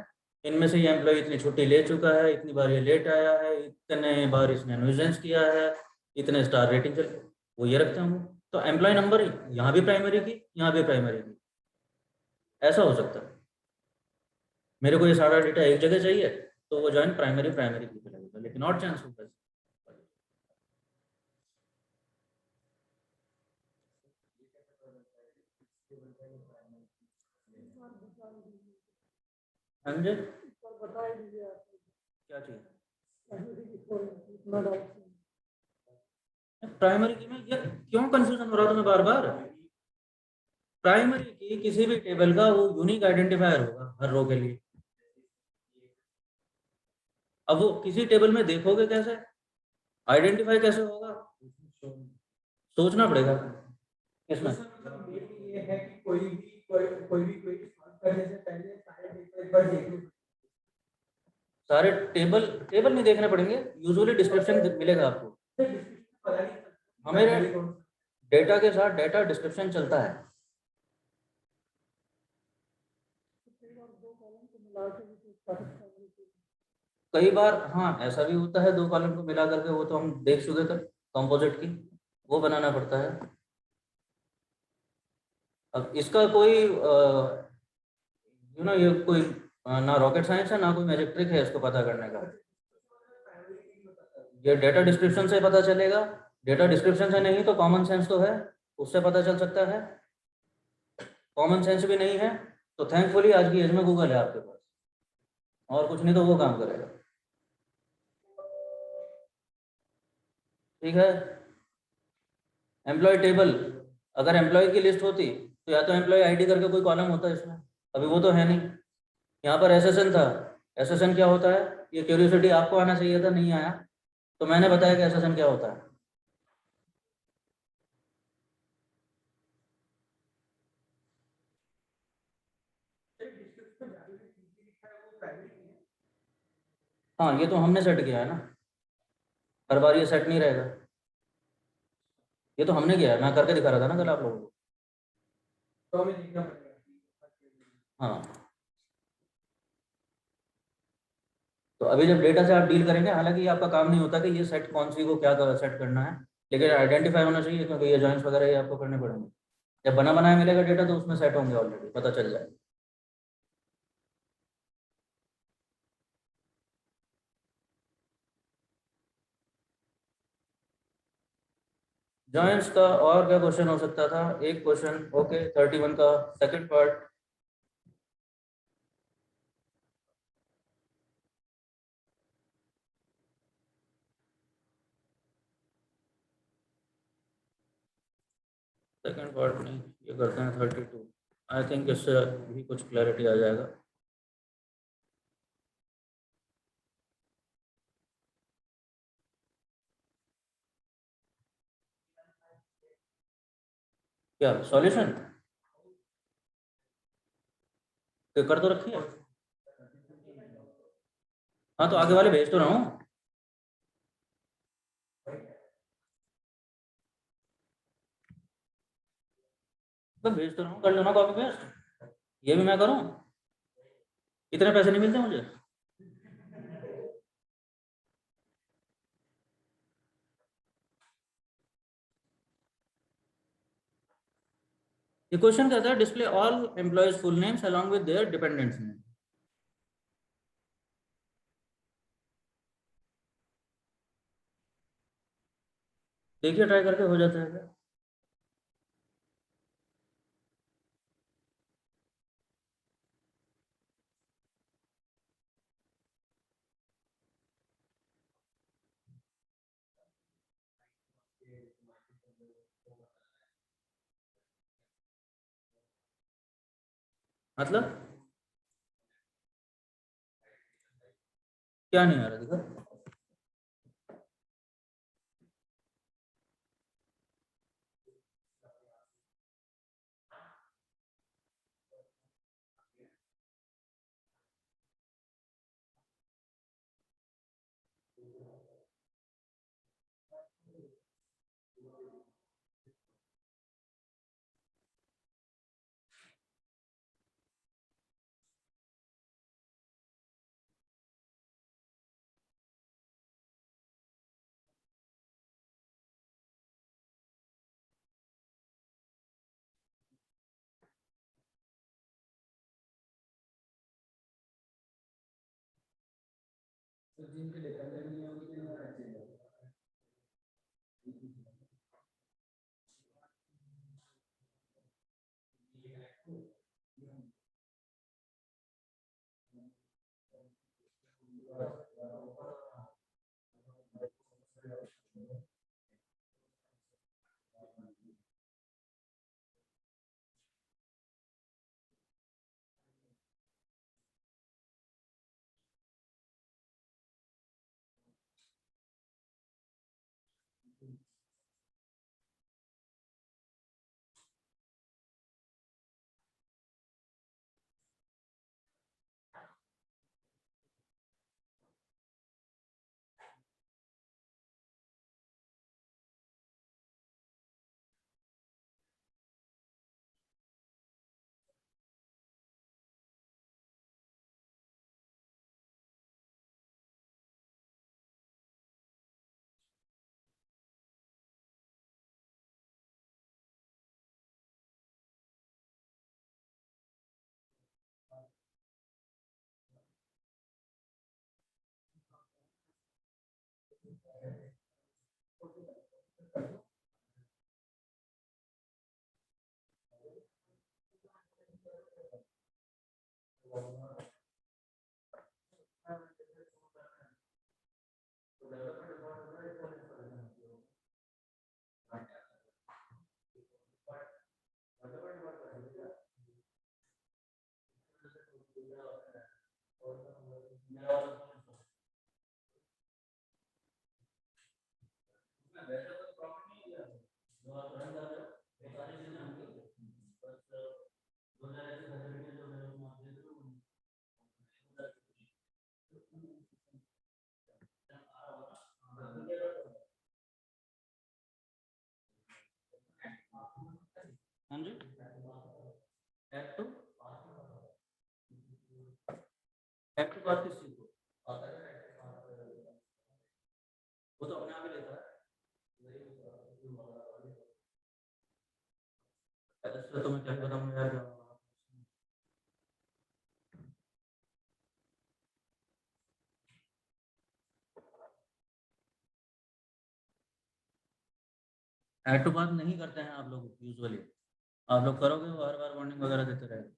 इनमें से ये एम्प्लॉय इतनी छुट्टी ले चुका है, इतनी बार ये लेट आया है, इतने बार इसने न्यूजेंस किया है, इतने स्टार रेटिंग चल, वो ये रखते होंगे। तो एम्प्लॉय नंबर यहाँ भी प्राइमरी की, यहाँ भी प्राइमरी की, ऐसा हो सकता है। मेरे को ये सारा डेटा एक जगह चाहिए तो वो ज्वाइन प्राइमरी की पे लगेगा, लेकिन और चांस होगा। हाँ जी, क्या चाहिए प्राइमरी की में, ये क्यों कंफ्यूजन हो रहा है तुम्हें बार बार। प्राइमरी की किसी भी टेबल का वो यूनिक आइडेंटिफायर होगा हर रो के लिए। अब वो किसी टेबल में देखोगे कैसे, आइडेंटिफाई कैसे होगा, सोचना पड़ेगा इसमें। ये है कि कोई भी करने से पहले सारे डेटा एक बार देख लो। सारे टेबल नहीं देखने पड़ेंगे, यूजुअली डिस्क्रिप्शन मिलेगा आपको। हमारे डेटा के साथ डेटा डिस्क्रिप्शन चलता है। कई बार हाँ ऐसा भी होता है, 2 कॉलम को मिला करके, वो तो हम देख चुके थे कंपोजिट की, वो बनाना पड़ता है। अब इसका कोई ये कोई ना रॉकेट साइंस है ना कोई मैजिक ट्रिक है इसको पता करने का। ये डेटा डिस्क्रिप्शन से पता चलेगा, डेटा डिस्क्रिप्शन से नहीं तो कॉमन सेंस तो है, उससे पता चल सकता है। कॉमन सेंस भी नहीं है तो थैंकफुली आज की एज में गूगल है आपके पास, और कुछ नहीं तो वो काम करेगा। ठीक है। एम्प्लॉय टेबल, अगर एम्प्लॉय की लिस्ट होती तो या तो एम्प्लॉय आईडी करके कोई कॉलम होता है इसमें, अभी वो तो है नहीं। यहाँ पर एसएसएन था। एसएसएन क्या होता है, ये क्यूरियोसिटी आपको आना चाहिए था, नहीं आया, तो मैंने बताया कि एसएसएन क्या होता है। हाँ ये तो हमने सेट किया है ना, हर बार ये सेट नहीं रहेगा, ये तो हमने किया है, मैं करके दिखा रहा था ना कल आप लोगों को। तो हमें देखना पड़ेगा। हाँ तो अभी जब डेटा से आप डील करेंगे, हालांकि ये आपका काम नहीं होता कि ये सेट कौन सी को क्या सेट करना है, लेकिन आइडेंटिफाई होना चाहिए, क्योंकि ये जॉइंट्स वगैरह ये आपको करने पड़ेंगे। जब बना बनाया मिलेगा डेटा तो उसमें सेट होंगे ऑलरेडी, पता चल जाएगा। जॉइंट्स का और क्या क्वेश्चन हो सकता था, एक क्वेश्चन ओके 31 का सेकंड पार्ट। सेकंड पार्ट नहीं, ये करते हैं 32। आई थिंक इससे भी कुछ क्लैरिटी आ जाएगा। क्या सॉल्यूशन कर तो रखी है। हाँ तो आगे वाले भेज तो रहा हूँ, तो भेज तो रहा हूँ, कर लो ना कॉपी पेस्ट, ये भी मैं करूँ, इतने पैसे नहीं मिलते मुझे। ये क्वेश्चन कहता है display all employees full names along with their dependents name. देखिए ट्राई करके हो जाता है क्या। मतलब क्या नहीं आ रहा देखो। हाँ जी, एक्ट बात किस चीज को, वो तो अपने आप ही लेता है, ऐसे तो मैं क्या बताऊंगा यार। ऐड टू बात नहीं करते हैं आप लोग यूजुअली, आप लोग करोगे बार बार वार्निंग वगैरह देते रहेंगे।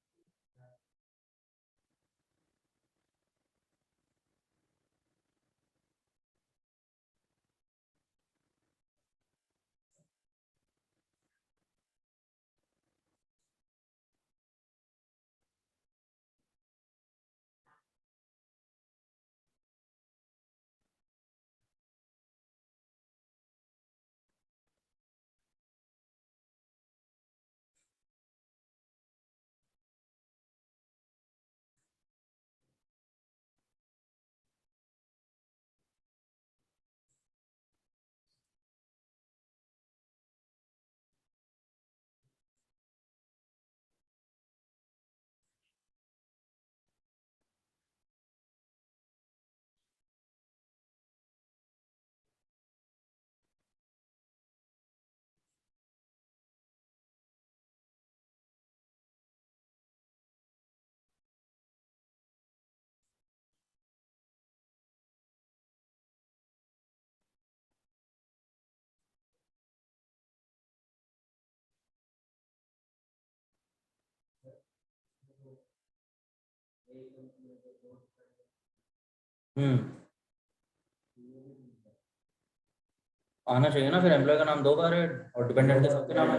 आना चाहिए ना, फिर एम्प्लॉय का नाम 2 बार है और डिपेंडेंट के सबके नाम है।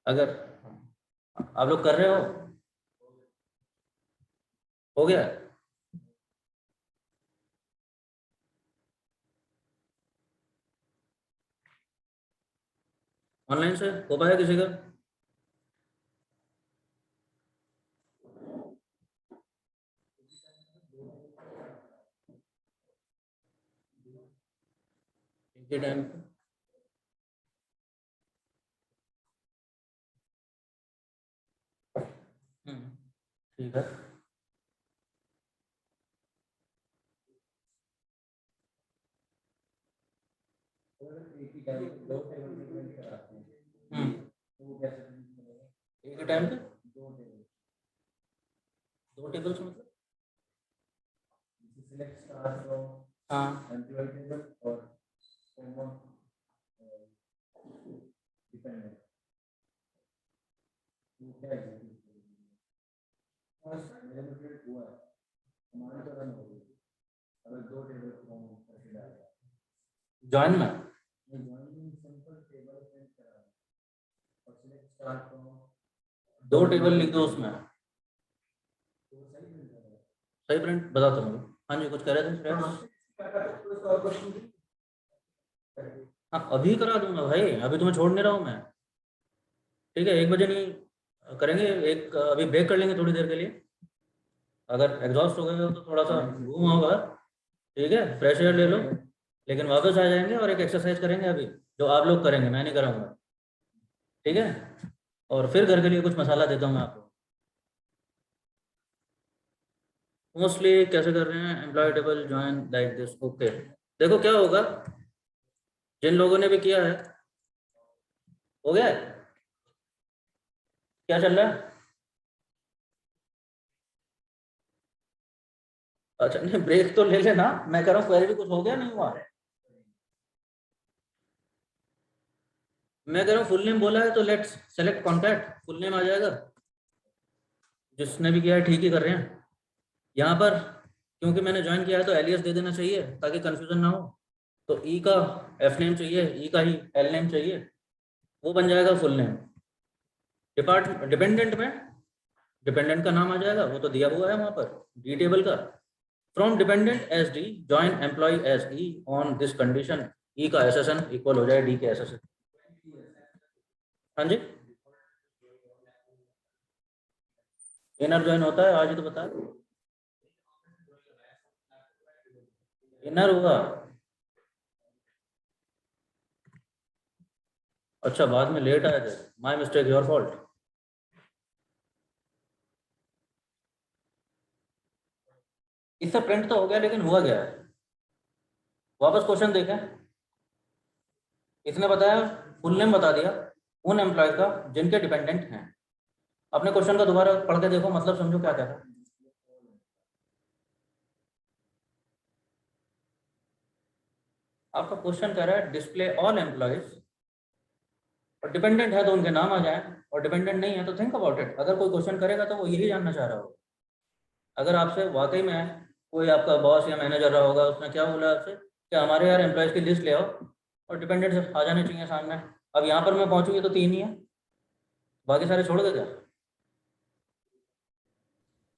अगर आप लोग कर रहे हो गया ऑनलाइन से हो पाया किसी का? एक ही टाइम पे ठीक है। एक ही टाइम पे 2 टेबल कराते हैं, एक ही टाइम पे 2 टेबल्स मतलब सिलेक्ट स्टार फ्रॉम, हाँ, एम्प्लॉय टेबल और कॉमन डिपेंडेंट, वो क्या है मेरे में हुआ है हमारे तो रन हो गई। अगर 2 टेबल फ्रॉम करके डालेगा जॉइन में जॉइन सिंपल टेबल प्रिंट करा और सिलेक्ट स्टार फ्रॉम 2 टेबल लिख दो उसमें, तो सही प्रिंट बताता हूँ। हाँ जी, कुछ कह रहे थे फ्रेंड्स? हाँ अभी करा दूंगा भाई, अभी तुम्हें छोड़ नहीं रहा हूँ मैं, ठीक है। 1 बजे नहीं करेंगे, एक अभी ब्रेक कर लेंगे थोड़ी देर के लिए, अगर एग्जॉस्ट हो गए हो तो थोड़ा सा घूम होगा, ठीक है, फ्रेश एयर ले लो, लेकिन वापस आ जाएंगे और एक एक्सरसाइज करेंगे अभी, जो आप लोग करेंगे, मैं नहीं कराऊंगा, ठीक है। और फिर घर के लिए कुछ मसाला देता हूँ मैं आपको। मोस्टली कैसे कर रहे हैं, employee table join like this, okay. देखो क्या होगा, जिन लोगों ने भी किया है, हो गया है? क्या चल रहा है? अच्छा नहीं, ब्रेक तो ले लेना, मैं कह रहा हूँ क्वेरी भी कुछ हो गया नहीं हुआ? मैं कह रहा हूँ फुल नेम बोला है तो let's select contact, full name आ जाएगा। जिसने भी किया है ठीक ही कर रहे हैं। यहाँ पर क्योंकि मैंने ज्वाइन किया है तो एलियस दे देना चाहिए ताकि कंफ्यूजन ना हो। तो ई का एफ नेम चाहिए, ई का ही एल नेम चाहिए, वो बन जाएगा फुल नेम। डिपेंडेंट में डिपेंडेंट का नाम आ जाएगा, वो तो दिया हुआ है वहाँ पर डी टेबल का। From dependent as D join employ as E on this condition, E का एसएसएन इक्वल हो जाए डी के एसएसएन। हाँ जी, इनर ज्वाइन होता है, आज ही तो बता। इनर होगा, अच्छा बाद में लेट आया थे, माय मिस्टेक, योर फॉल्ट। इससे प्रिंट तो हो गया लेकिन हुआ गया है, वापस क्वेश्चन देखें। इसने बताया फुल नेम बता दिया उन एम्प्लॉय का जिनके डिपेंडेंट हैं। अपने क्वेश्चन का दोबारा पढ़ के देखो, मतलब समझो क्या कह रहा है। आपका क्वेश्चन कह रहा है डिस्प्ले ऑल एम्प्लॉयज, और डिपेंडेंट है तो उनके नाम आ जाए, और डिपेंडेंट नहीं है तो थिंक अबाउट इट। अगर कोई क्वेश्चन करेगा तो वो यही जानना चाह रहा होगा। अगर आपसे वाकई में कोई आपका बॉस या मैनेजर रहा होगा, उसने क्या बोला आपसे कि हमारे यार एम्प्लॉयज की लिस्ट ले आओ और डिपेंडेंट आ जाने चाहिए सामने। अब यहाँ पर मैं पहुंचूंगी तो 3 ही है, बाकी सारे छोड़ दे क्या?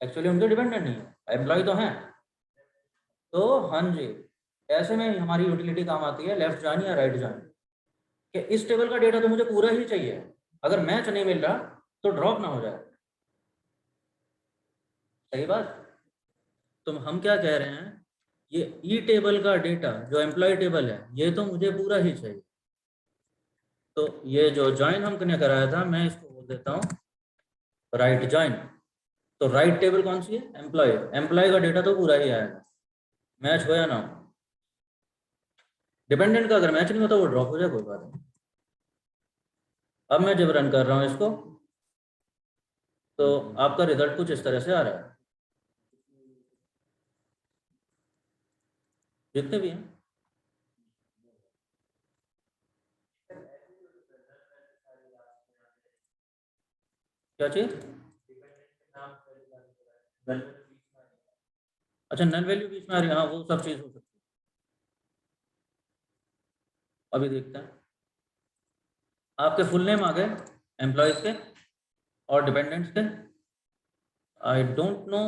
एक्चुअली उनके डिपेंडेंट नहीं है, एम्प्लॉय तो हैं। तो हाँ जी, ऐसे में हमारी यूटिलिटी काम आती है लेफ्ट ज्वाइन या राइट ज्वाइन, कि इस टेबल का डेटा तो मुझे पूरा ही चाहिए, अगर मैच नहीं मिल रहा तो ड्रॉप ना हो जाए। सही बात। तो हम क्या कह रहे हैं, ये ई टेबल का डेटा जो एम्प्लॉय टेबल है ये तो मुझे पूरा ही चाहिए। तो ये जो ज्वाइन हमने कराया था, मैं इसको बोल देता हूँ राइट ज्वाइन। तो राइट टेबल कौन सी है? एम्प्लॉय। एम्प्लॉय का डेटा तो पूरा ही आएगा, मैच हो या ना हो। डिपेंडेंट का अगर मैच नहीं होता वो ड्रॉप हो जाए, कोई बात नहीं। अब मैं जब रन कर रहा हूँ इसको तो आपका रिजल्ट कुछ इस तरह से आ रहा है, जितने भी हैं। क्या चीज? अच्छा नल वैल्यू बीच में आ रही है, हाँ वो सब चीज हो सकती है। अभी देखते हैं, आपके फुल नेम आ गए एम्प्लॉयज के और डिपेंडेंट्स के। I don't know,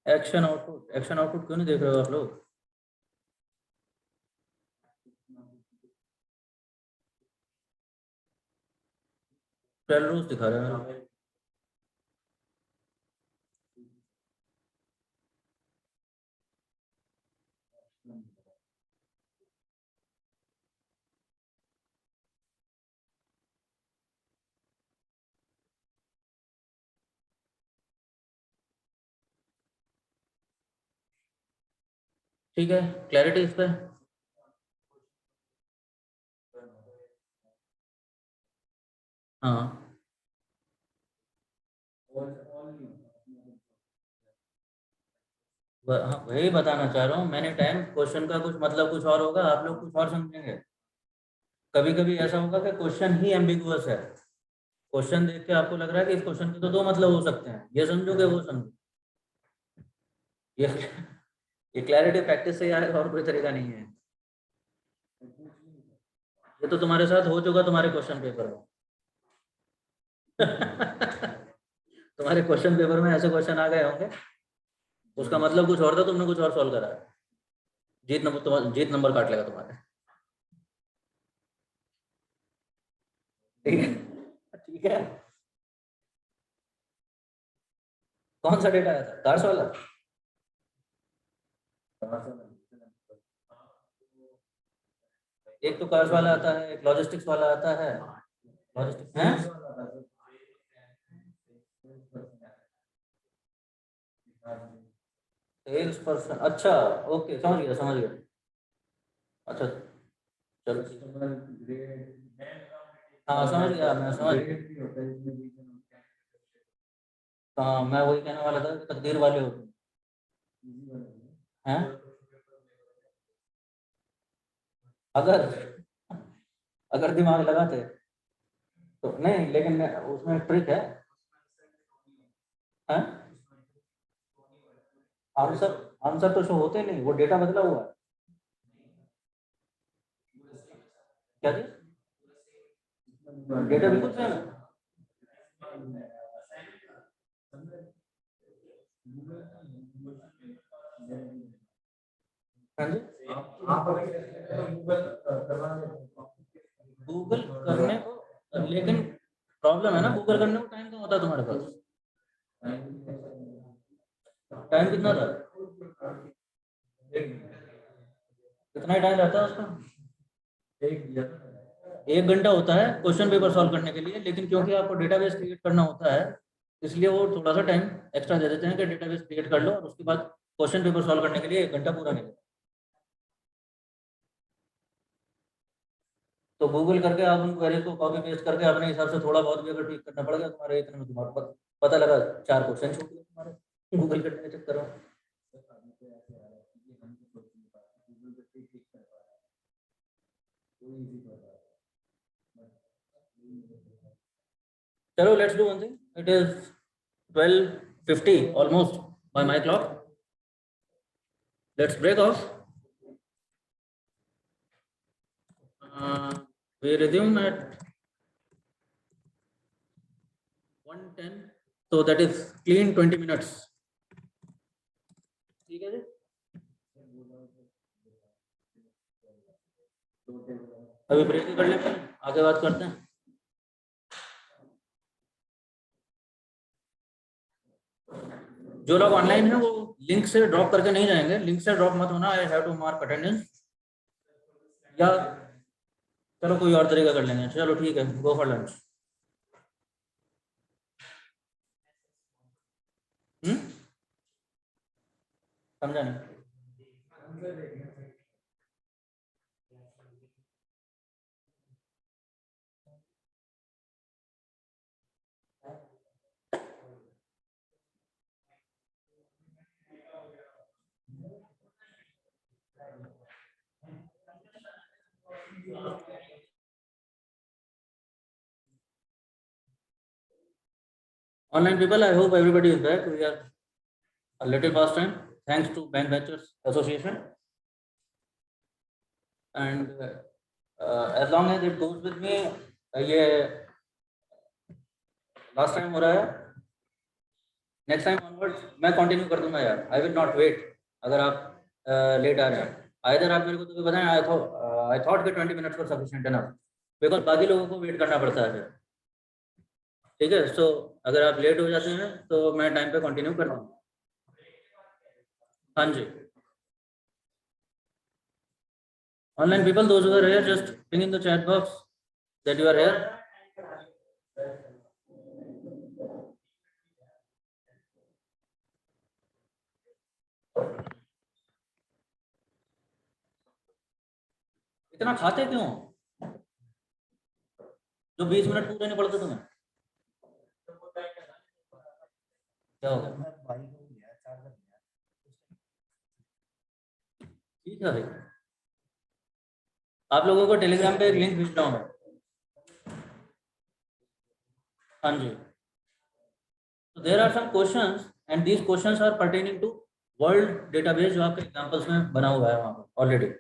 action output क्यों नहीं देख रहे हो आप लोग? ट्रेल रूल्स दिखा रहे हैं। ठीक है, क्लैरिटी इस पे। हाँ हाँ वही बताना चाह रहा हूँ मैंने टाइम। क्वेश्चन का कुछ मतलब कुछ और होगा, आप लोग कुछ और समझेंगे। कभी कभी ऐसा होगा कि क्वेश्चन ही एम्बिगुअस है, क्वेश्चन देख के आपको लग रहा है कि इस क्वेश्चन के तो 2 मतलब हो सकते हैं, ये समझोगे वो समझो। ये ये क्लैरिटी प्रैक्टिस से यार, और कोई तरीका नहीं है। ये तो तुम्हारे साथ हो चुका तुम्हारे क्वेश्चन पेपर में। तुम्हारे क्वेश्चन पेपर में ऐसे क्वेश्चन आ गए होंगे, उसका मतलब कुछ और था, तुमने कुछ और सॉल्व करा है। जीत नंबर काट लेगा तुम्हारे। ठीक है, ठीक है। कौन सा डेटा आया था, कार्स वाला? एक तो कार्स वाला आता है, एक लॉजिस्टिक्स वाला आता है। लॉजिस्टिक्स है, सेल्स पर्सन, अच्छा, ओके, समझ गया समझ गया। अच्छा, चलो ठीक है। हाँ समझ गया, मैं समझ गया। हाँ मैं वही कहने वाला था कि तकदीर वाले होते हैं। अगर अगर दिमाग लगाते तो नहीं, लेकिन उसमें ट्रिक है। हैं? आंसर आंसर तो शो होते नहीं, वो डेटा बदला हुआ है। क्या जी? डेटा बिल्कुल सेम है। हाँ जी, गूगल करने को, लेकिन प्रॉब्लम है ना, गूगल करने को टाइम कहाँ होता है तुम्हारे पास? टाइम कितना था? कितना ही टाइम रहता है उसका? 1 घंटा होता है क्वेश्चन पेपर सॉल्व करने के लिए, लेकिन क्योंकि आपको डेटाबेस क्रिएट करना होता है, इसलिए वो थोड़ा सा टाइम एक्स्ट्रा दे देते हैं कि डेटाबेस क्रिएट कर लो और उसके बाद क्वेश्चन पेपर सॉल्व करने के लिए 1 घंटा पूरा नहीं। तो गूगल करके आप उन क्वेरी को कॉपी पेस्ट करके अपने हिसाब से थोड़ा बहुत भी अगर ठीक करना पड़ गया तुम्हारे, इतने में तुम्हारे पता लगा 4 क्वेश्चन छूट गए तुम्हारे गूगल करने के चक्कर में। चलो let's do one thing, it is 12:50 almost by my clock. Let's break off, we resume at 1:10, so that is clean 20 minutes। ठीक है जी, अभी ब्रेक ही कर लेते हैं, आगे बात करते हैं। जो लोग ऑनलाइन है वो लिंक से ड्रॉप करके नहीं जाएंगे, लिंक से ड्रॉप मत होना, I have to mark attendance. या चलो कोई और तरीका कर लेंगे, चलो ठीक है, गो फॉर लंच। समझा नहीं? Online people, I hope everybody is back. We are a little past time, thanks to Bank Ventures Association. And as long as it goes with me, ये लास्ट टाइम हो रहा है, next time onwards मैं continue कर दूंगा यार, I will not wait. अगर आप लेट आ रहे हैं, आइदर आप मेरे को तो बताएं, आई थॉट कि 20 minutes for sufficient enough, because बाकी लोगों को वेट करना पड़ता है। ठीक है, सो अगर आप लेट हो जाते हैं तो मैं टाइम पे कंटिन्यू कर दूँगा। हाँ जी, online people, those who are here, just ping in the chat box that you are here. इतना खाते क्यों? जो 20 मिनट पूरे नहीं पड़ते तुम्हें, क्या हो गया? ठीक है भाई, आप लोगों को टेलीग्राम पे एक लिंक भेज रहा हूँ मैं। हाँ जी, तो there are some questions and these questions are pertaining to world database, जो आपके एग्जांपल्स में बना हुआ है वहाँ पर ऑलरेडी।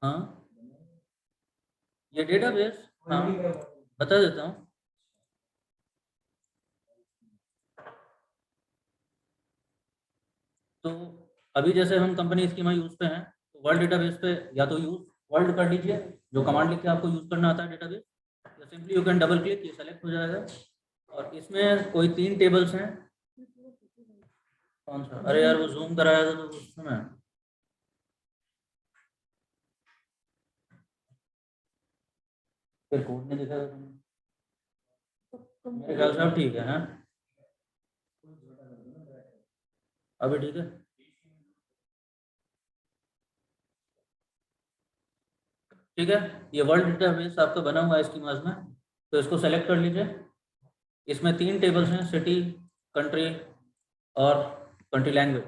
हाँ, ये डेटाबेस, हाँ बता देता हूँ। तो अभी जैसे हम कंपनी स्कीमा यूज पे हैं, तो वर्ल्ड डेटाबेस पे या तो यूज वर्ल्ड कर लीजिए, जो कमांड लिख के आपको यूज करना आता है डेटाबेस, या simply you can double click, ये सेलेक्ट हो जाएगा। और इसमें कोई 3 टेबल्स हैं। कौन सा? अरे यार वो जूम कराया था तो उसमें फिर कोड नहीं दिखाया तुमने। मेरे ख्याल से अब ठीक है, हाँ अभी ठीक है। ठीक है, ये वर्ल्ड डेटाबेस आपका बना हुआ है स्कीमास में, तो इसको सेलेक्ट कर लीजिए। इसमें 3 टेबल्स हैं, सिटी, कंट्री और कंट्री लैंग्वेज।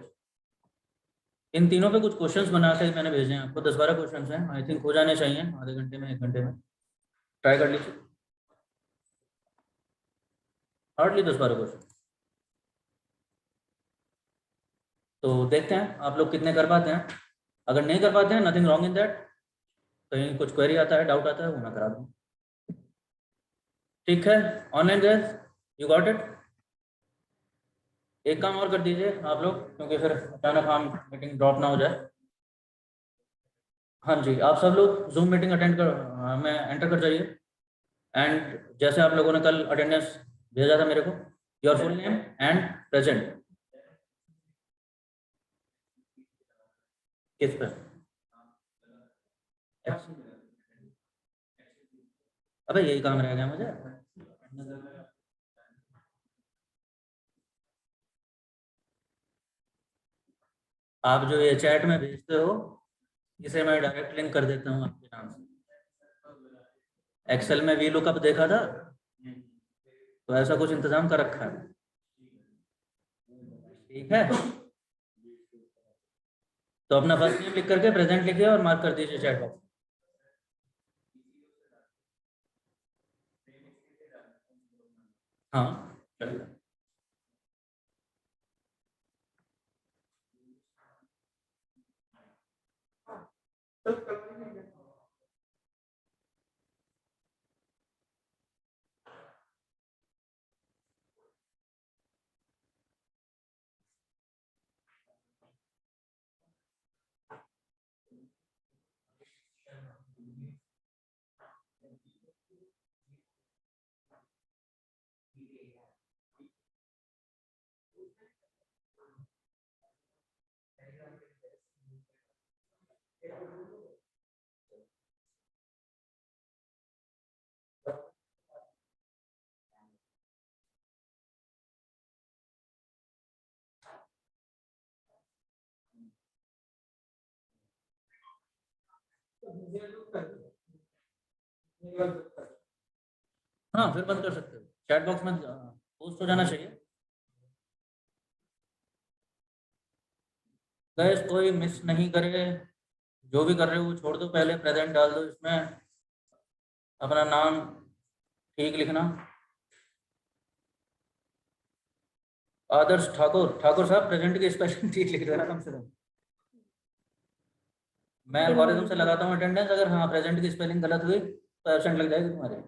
इन तीनों पे कुछ क्वेश्चंस बना के मैंने भेजे हैं आपको, 10-12 क्वेश्चंस हैं, आई थिंक हो जाने चाहिए आधे घंटे में, 1 घंटे में। ट्राई कर लीजिए, हार्डली 10-12 क्वेश्चन। तो देखते हैं आप लोग कितने कर पाते हैं। अगर नहीं कर पाते हैं, नथिंग रॉन्ग इन दैट, कहीं कुछ क्वेरी आता है, डाउट आता है, वो मैं करा दूँ। ठीक है, online gas, you got it. एक काम और कर दीजिए आप लोग, क्योंकि फिर अचानक हम मीटिंग ड्रॉप ना हो जाए। हाँ जी, आप सब लोग जूम मीटिंग अटेंड कर में एंटर कर जाइए। एंड जैसे आप लोगों ने कल अटेंडेंस भेजा था मेरे को, your full name and present. किस पे? अबे यही काम रह गया मुझे। आप जो ये चैट में भेजते हो, इसे मैं डायरेक्ट लिंक कर देता हूँ आपके नाम से। एक्सेल में वी लुकअप देखा था, तो ऐसा कुछ इंतजाम कर रखा है। ठीक है, तो अपना फर्स्ट नेम लिख करके प्रेजेंट लिखिए और मार्क कर दीजिए चैट बॉक्स। हाँ चलेगा। हाँ फिर बंद कर सकते हो, चैट बॉक्स में पोस्ट हो जाना चाहिए। गैस कोई मिस नहीं करे, जो भी कर रहे हो वो छोड़ दो, पहले प्रेजेंट डाल दो इसमें, अपना नाम ठीक लिखना। आदर्श ठाकुर, ठाकुर साहब प्रेजेंट की स्पेलिंग ठीक लिख देना कम से कम। मैं एल्गोरिथम से लगाता हूँ अटेंडेंस, अगर हाँ प्रेजेंट की स्पेलिंग गलत हुई तो एब्सेंट लग जाएगी तुम्हारे।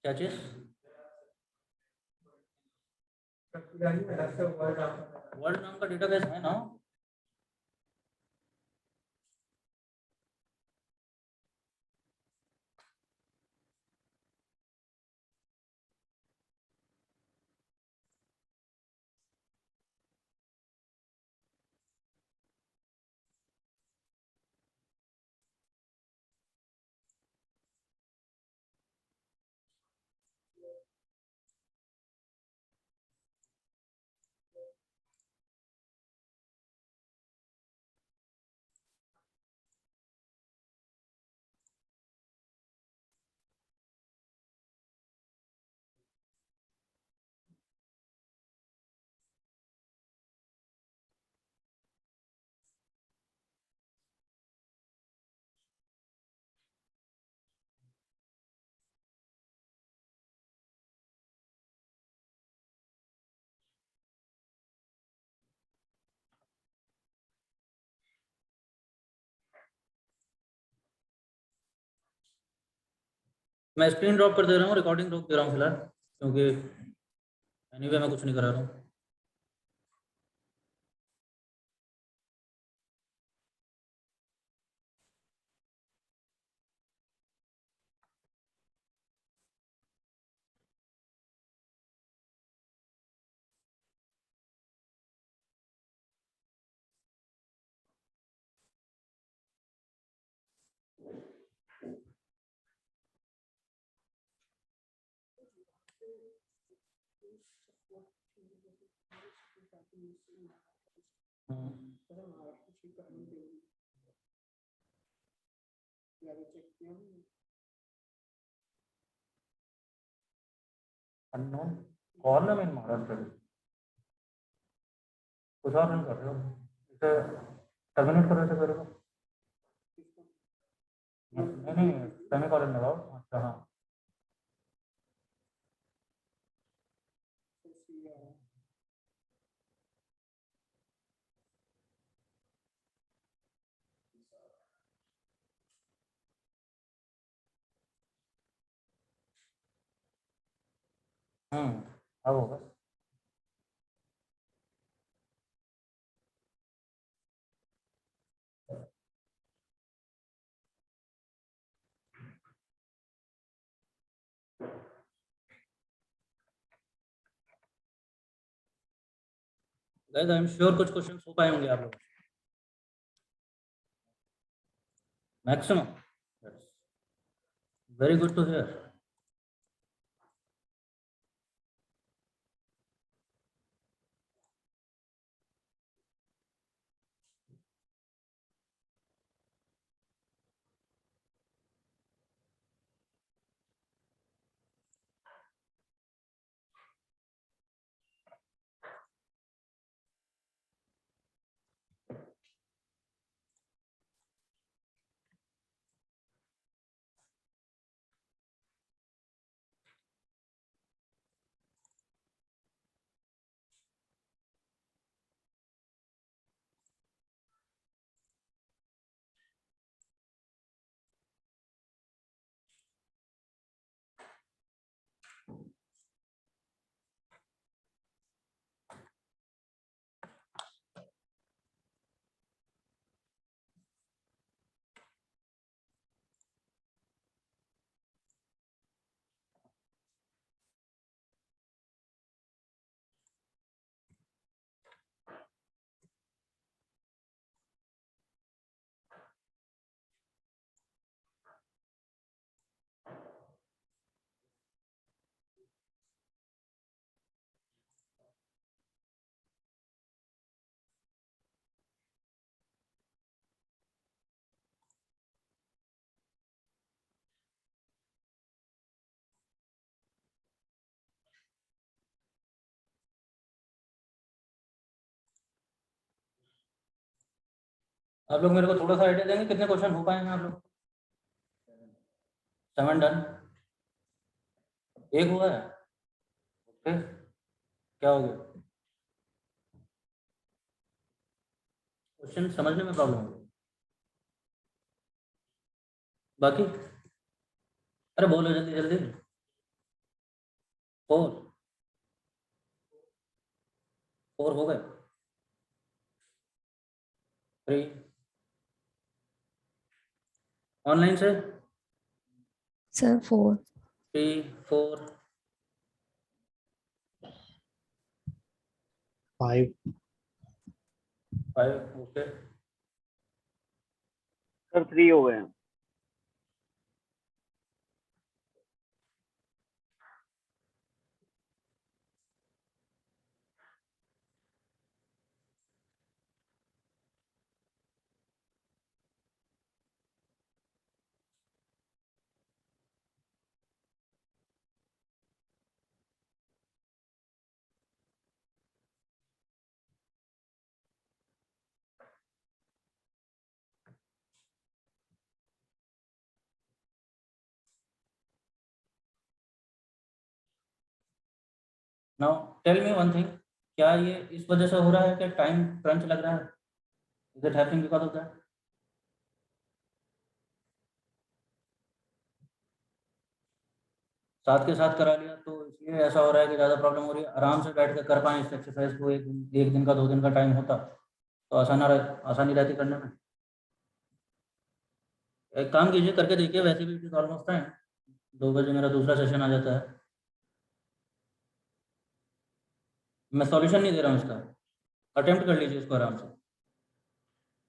क्या चीज? वर्ल्ड नाम का डेटाबेस है ना? मैं स्क्रीन ड्रॉप कर दे रहा हूँ, रिकॉर्डिंग रोक दे रहा हूँ फिलहाल, क्योंकि एनीवे मैं कुछ नहीं करा रहा हूँ। अननोन कॉल ना मैंने महाराष्ट्र कुछ और नहीं कर रहे हो, इसे टर्मिनेट कर रहे थे मेरे को। नहीं सेमी कॉलन लगाओ। अच्छा हाँ, अब होगा। गाइस आई एम श्योर कुछ क्वेश्चंस हो पाए होंगे आप लोग, maximum. Very good to hear. आप लोग मेरे को थोड़ा सा आइडिया देंगे कितने क्वेश्चन हो पाए हैं आप लोग? 7 डन, एक हुआ है। ओके, क्या हो गया? क्वेश्चन समझने में प्रॉब्लम हो गई, बाकी अरे बोलो जल्दी जल्दी। 4 4 हो गए। 3 ऑनलाइन से सर 4 3 4 5 5 ओके। सर 3 हो गए हैं। Now tell me one thing, क्या ये इस वजह से हो रहा है कि टाइम क्रंच लग रहा है? Is it happening because of that? साथ के साथ करा लिया तो इसलिए ऐसा हो रहा है कि ज़्यादा प्रॉब्लम हो रही है? आराम से बैठ के कर पाएं इस एक्सरसाइज को, एक दिन का 2 दिन का टाइम होता तो आसानी रहती करने में। एक काम कीजिए, करके देखिए, वैसे भी इट इज ऑलमोस्ट टाइम, 2 बजे मेरा दूसरा सेशन आ जाता है। मैं सॉल्यूशन नहीं दे रहा हूँ इसका, अटेम्प्ट कर लीजिए इसको आराम से।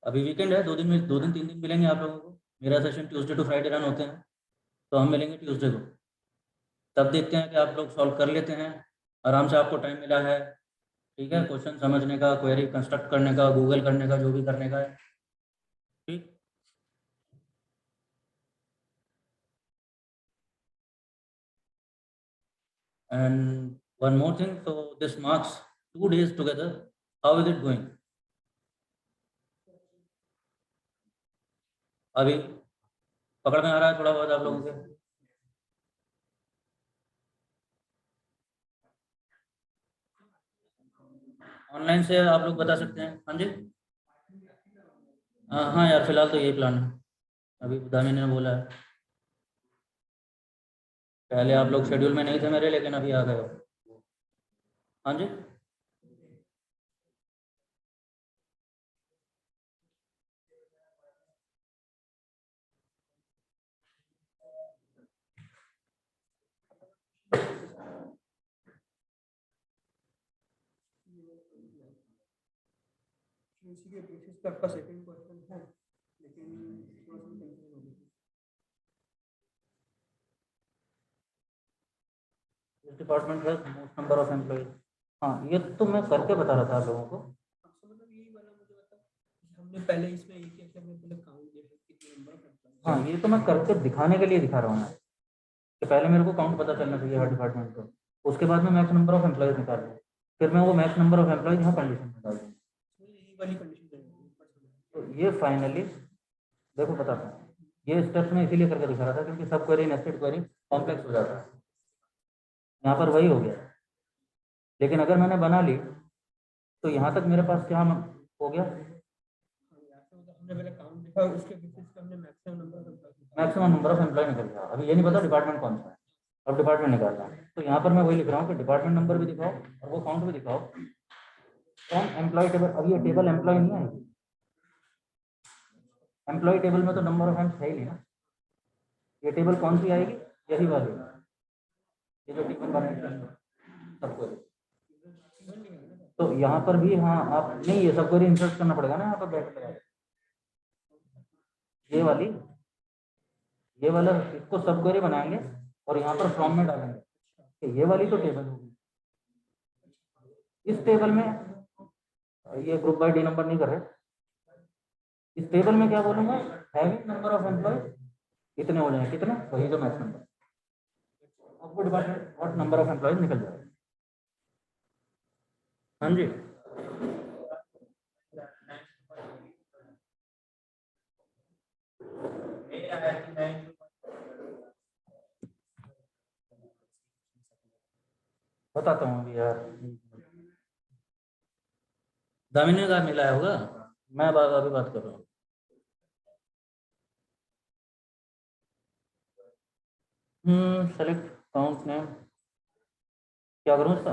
अभी वीकेंड है, 2 दिन में 2 दिन 3 दिन मिलेंगे आप लोगों को। मेरा session Tuesday to Friday run होते हैं, तो हम मिलेंगे ट्यूसडे को। तब देखते हैं कि आप लोग सॉल्व कर लेते हैं, आराम से आपको टाइम मिला है, ठीक है, क्वेश्चन समझने का, क्वेरी कंस्ट्रक्ट करने का, गूगल करने का, जो भी करने का है, ठीक। And one more thing, so this marks 2 days together. How is it going? अभी पकड़ में आ रहा है थोड़ा बहुत आप लोगों के? ऑनलाइन से आप लोग बता सकते हैं। हाँ जी, हाँ यार, फिलहाल तो यही प्लान है, अभी दामिनी ने बोला है। पहले आप लोग शेड्यूल में नहीं थे मेरे, लेकिन अभी आ गए हो। हाँ जी, इसी के बेसिस पे आपका सेकंड क्वेश्चन है, लेकिन थोड़ा सा कंफ्यूजन हो गई। डिपार्टमेंट है मोस्ट नंबर ऑफ एम्प्लॉइज। हाँ, ये तो मैं करके बता रहा था आप लोगों को। आपसे मतलब यही वाला मुझे बता, हमने पहले इसमें ये किया कि हमने पहले काउंट किया है कितने नंबर ऑफ एम्प्लॉइज। हाँ, ये तो मैं करके दिखाने के लिए दिखा रहा हूँ मैं, कि पहले मेरे को काउंट पता चलना चाहिए हर डिपार्टमेंट का, उसके बाद में मैक्स नंबर ऑफ एम्प्लॉइज निकाल लूँ, फिर मैं वो मैक्स नंबर ऑफ एम्प्लॉइज यहाँ कंडीशन में डाल दूँ। यही वाली कंडीशन रहेगी। तो ये फाइनली देखो बताता हूँ, ये स्टेप्स मैं इसीलिए करके दिखा रहा था क्योंकि सब क्वेरी नेस्टेड क्वेरी कॉम्प्लेक्स हो जाता है, यहाँ पर वही हो गया। लेकिन अगर मैंने बना ली तो यहाँ तक मेरे पास क्या हो गया, हमने पहले काउंट देखा, उसके बेसिस पे हमने maximum number of employees maximum number of employee निकल गया। अभी ये नहीं पता डिपार्टमेंट कौन सा है, अब डिपार्टमेंट निकालना है। तो यहाँ पर मैं वही लिख रहा हूँ कि डिपार्टमेंट नंबर भी दिखाओ और वो काउंट भी दिखाओ फ्रॉम एम्प्लॉय टेबल। अब ये टेबल एम्प्लॉय नहीं है, एम्प्लॉय टेबल में तो नंबर ऑफ एम्प्स है ही नहीं ना। ये टेबल कौन सी आएगी, यही वाली, ये जो टेबल बनाई सबको। तो यहाँ पर भी हाँ आप नहीं, ये सब क्वेरी इंसर्ट करना पड़ेगा ना यहाँ पर बैठ कर, ये वाला इसको सब क्वेरी बनाएंगे और यहाँ पर फ्रॉम में डालेंगे कि ये वाली तो टेबल होगी। इस टेबल में ये ग्रुप बाय डी नंबर नहीं कर रहे, इस टेबल में क्या बोलूंगा, हैविंग नंबर ऑफ एम्प्लॉय इतने हो जाए, कितने, वही जो मैक्स नंबर, आपको डिपार्टमेंट और नंबर ऑफ एम्प्लॉयज निकल जाएगा। हाँ जी, बताता हूँ अभी यार, दामिनी का मिला होगा, मैं अभी बात कर रहा हूँ। सेलेक्ट काउंट नेम, क्या करूँ इसका?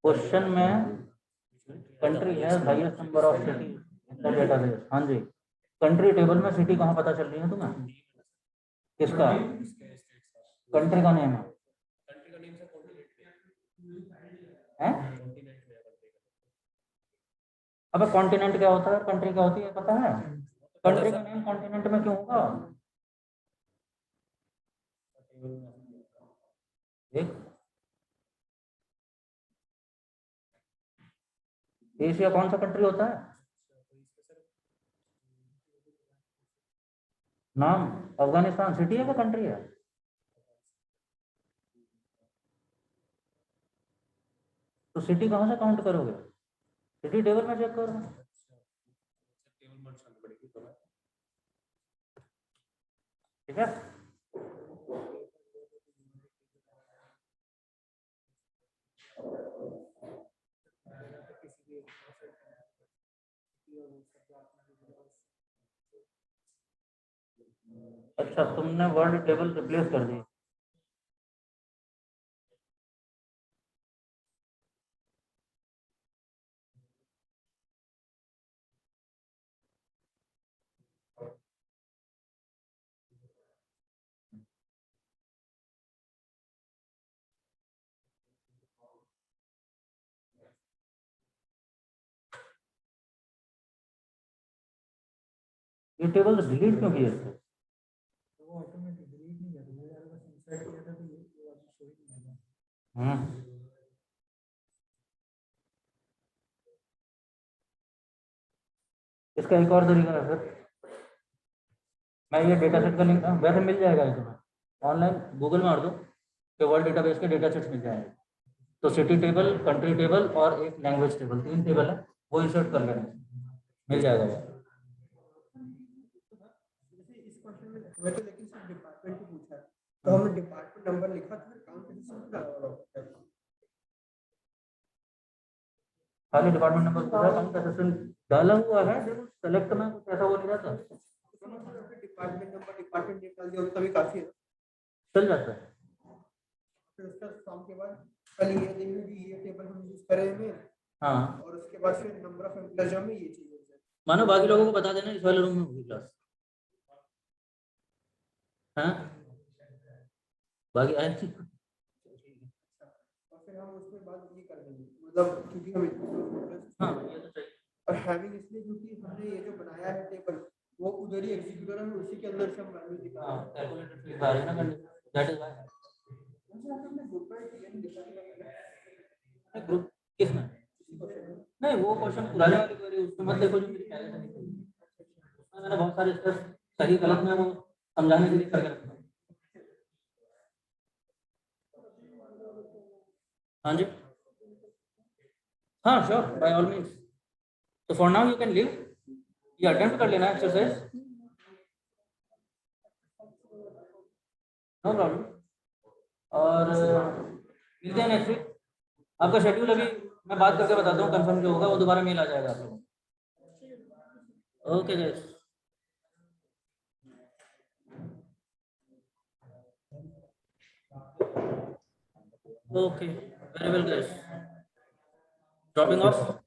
क्वेश्चन में कंट्री है highest number of city in the database. हाँ जी, कंट्री टेबल में सिटी कहाँ पता चल रही है तुम्हें? किसका? कंट्री का नेम है? अबे कॉन्टिनेंट क्या होता है, कंट्री क्या होती है पता है? कंट्री का नेम कॉन्टिनेंट में क्यों होगा? देख, एशिया कौन सा कंट्री होता है? नाम अफगानिस्तान सिटी है क्या कंट्री है? तो सिटी कहाँ से काउंट करोगे? सिटी टेबल में चेक करो। ठीक है, अच्छा तुमने वर्ल्ड टेबल रिप्लेस कर दी। ये टेबल डिलीट क्यों किया इसको? वो ऑटोमेटिक डिलीट नहीं कर रहा है, बस इंसर्ट किया था तो ये वाला शो ही नहीं कर हम्म, इसका एक और तरीका है सर, मैं ये डेटा सेट का लिंक वैसे मिल जाएगा ये तुम्हें ऑनलाइन, गूगल में मार दो कि वर्ल्ड डेटाबेस के डेटा सेट्स मिल जाएंगे। तो सिटी टेबल, कंट्री टेबल और एक लैंग्वेज टेबल, 3 टेबल है, वो इंसर्ट कर लेना, मिल जाएगा वो। जैसे इस क्वेश्चन में हमें तो लेकिन सिर्फ डिपार्टमेंट ही पूछा है, तो हमने डिपार्टमेंट नंबर लिखा था, काम कैसे सिंपल है। खाली डिपार्टमेंट नंबर पूछा, काउंट असिस्टेंट डाला हुआ है, देखो सेलेक्ट में कुछ ऐसा वो नहीं रहता, डिपार्टमेंट नंबर डिपार्टमेंट निकाल दिया उतना भी काफी है, चल जाता है। फिर उसका फॉर्म के बाद कल ये देंगे कि ये टेबल हम यूज करेंगे, हाँ, और उसके बाद फिर नंबर ऑफ एम्प्लॉयज में ये चाहिए। मानो बाकी लोगों को बता देना इस वाले रूम में होगी क्लास, हाँ बाकी आए और फिर हम उसके बाद ये कर देंगे, मतलब क्योंकि हम हाँ ये तो चाहिए। और हैविंग इसलिए क्योंकि हमने ये जो बनाया है टेबल वो उधर ही एग्जीक्यूटर है, उसी के अंदर से हम वैल्यू दिखा हाँ रहे हैं। कैलकुलेटर लिखा है ना, दैट इज व्हाई। हमने ग्रुप में टीएन लिखा है, ग्रुप किसमें? नहीं वो क्वेश्चन पुराने वाली क्वेरी उसमें मत देखो जो मेरी पहले से निकली, उसमें मैंने बहुत सारे स्टेप्स सही गलत में वो समझाने के लिए करके रखा। हाँ जी, हाँ श्योर बाय ऑल मींस। तो for now you can leave, ये अटेम्प्ट कर लेना एक्सरसाइज, नो प्रॉब्लम। और मिलते हैं नेक्स्ट वीक। आपका शेड्यूल अभी मैं बात करके बताता हूँ, कंफर्म जो होगा वो दोबारा मेल आ जाएगा आप लोगों को। Okay guys, okay, very well guys, dropping off.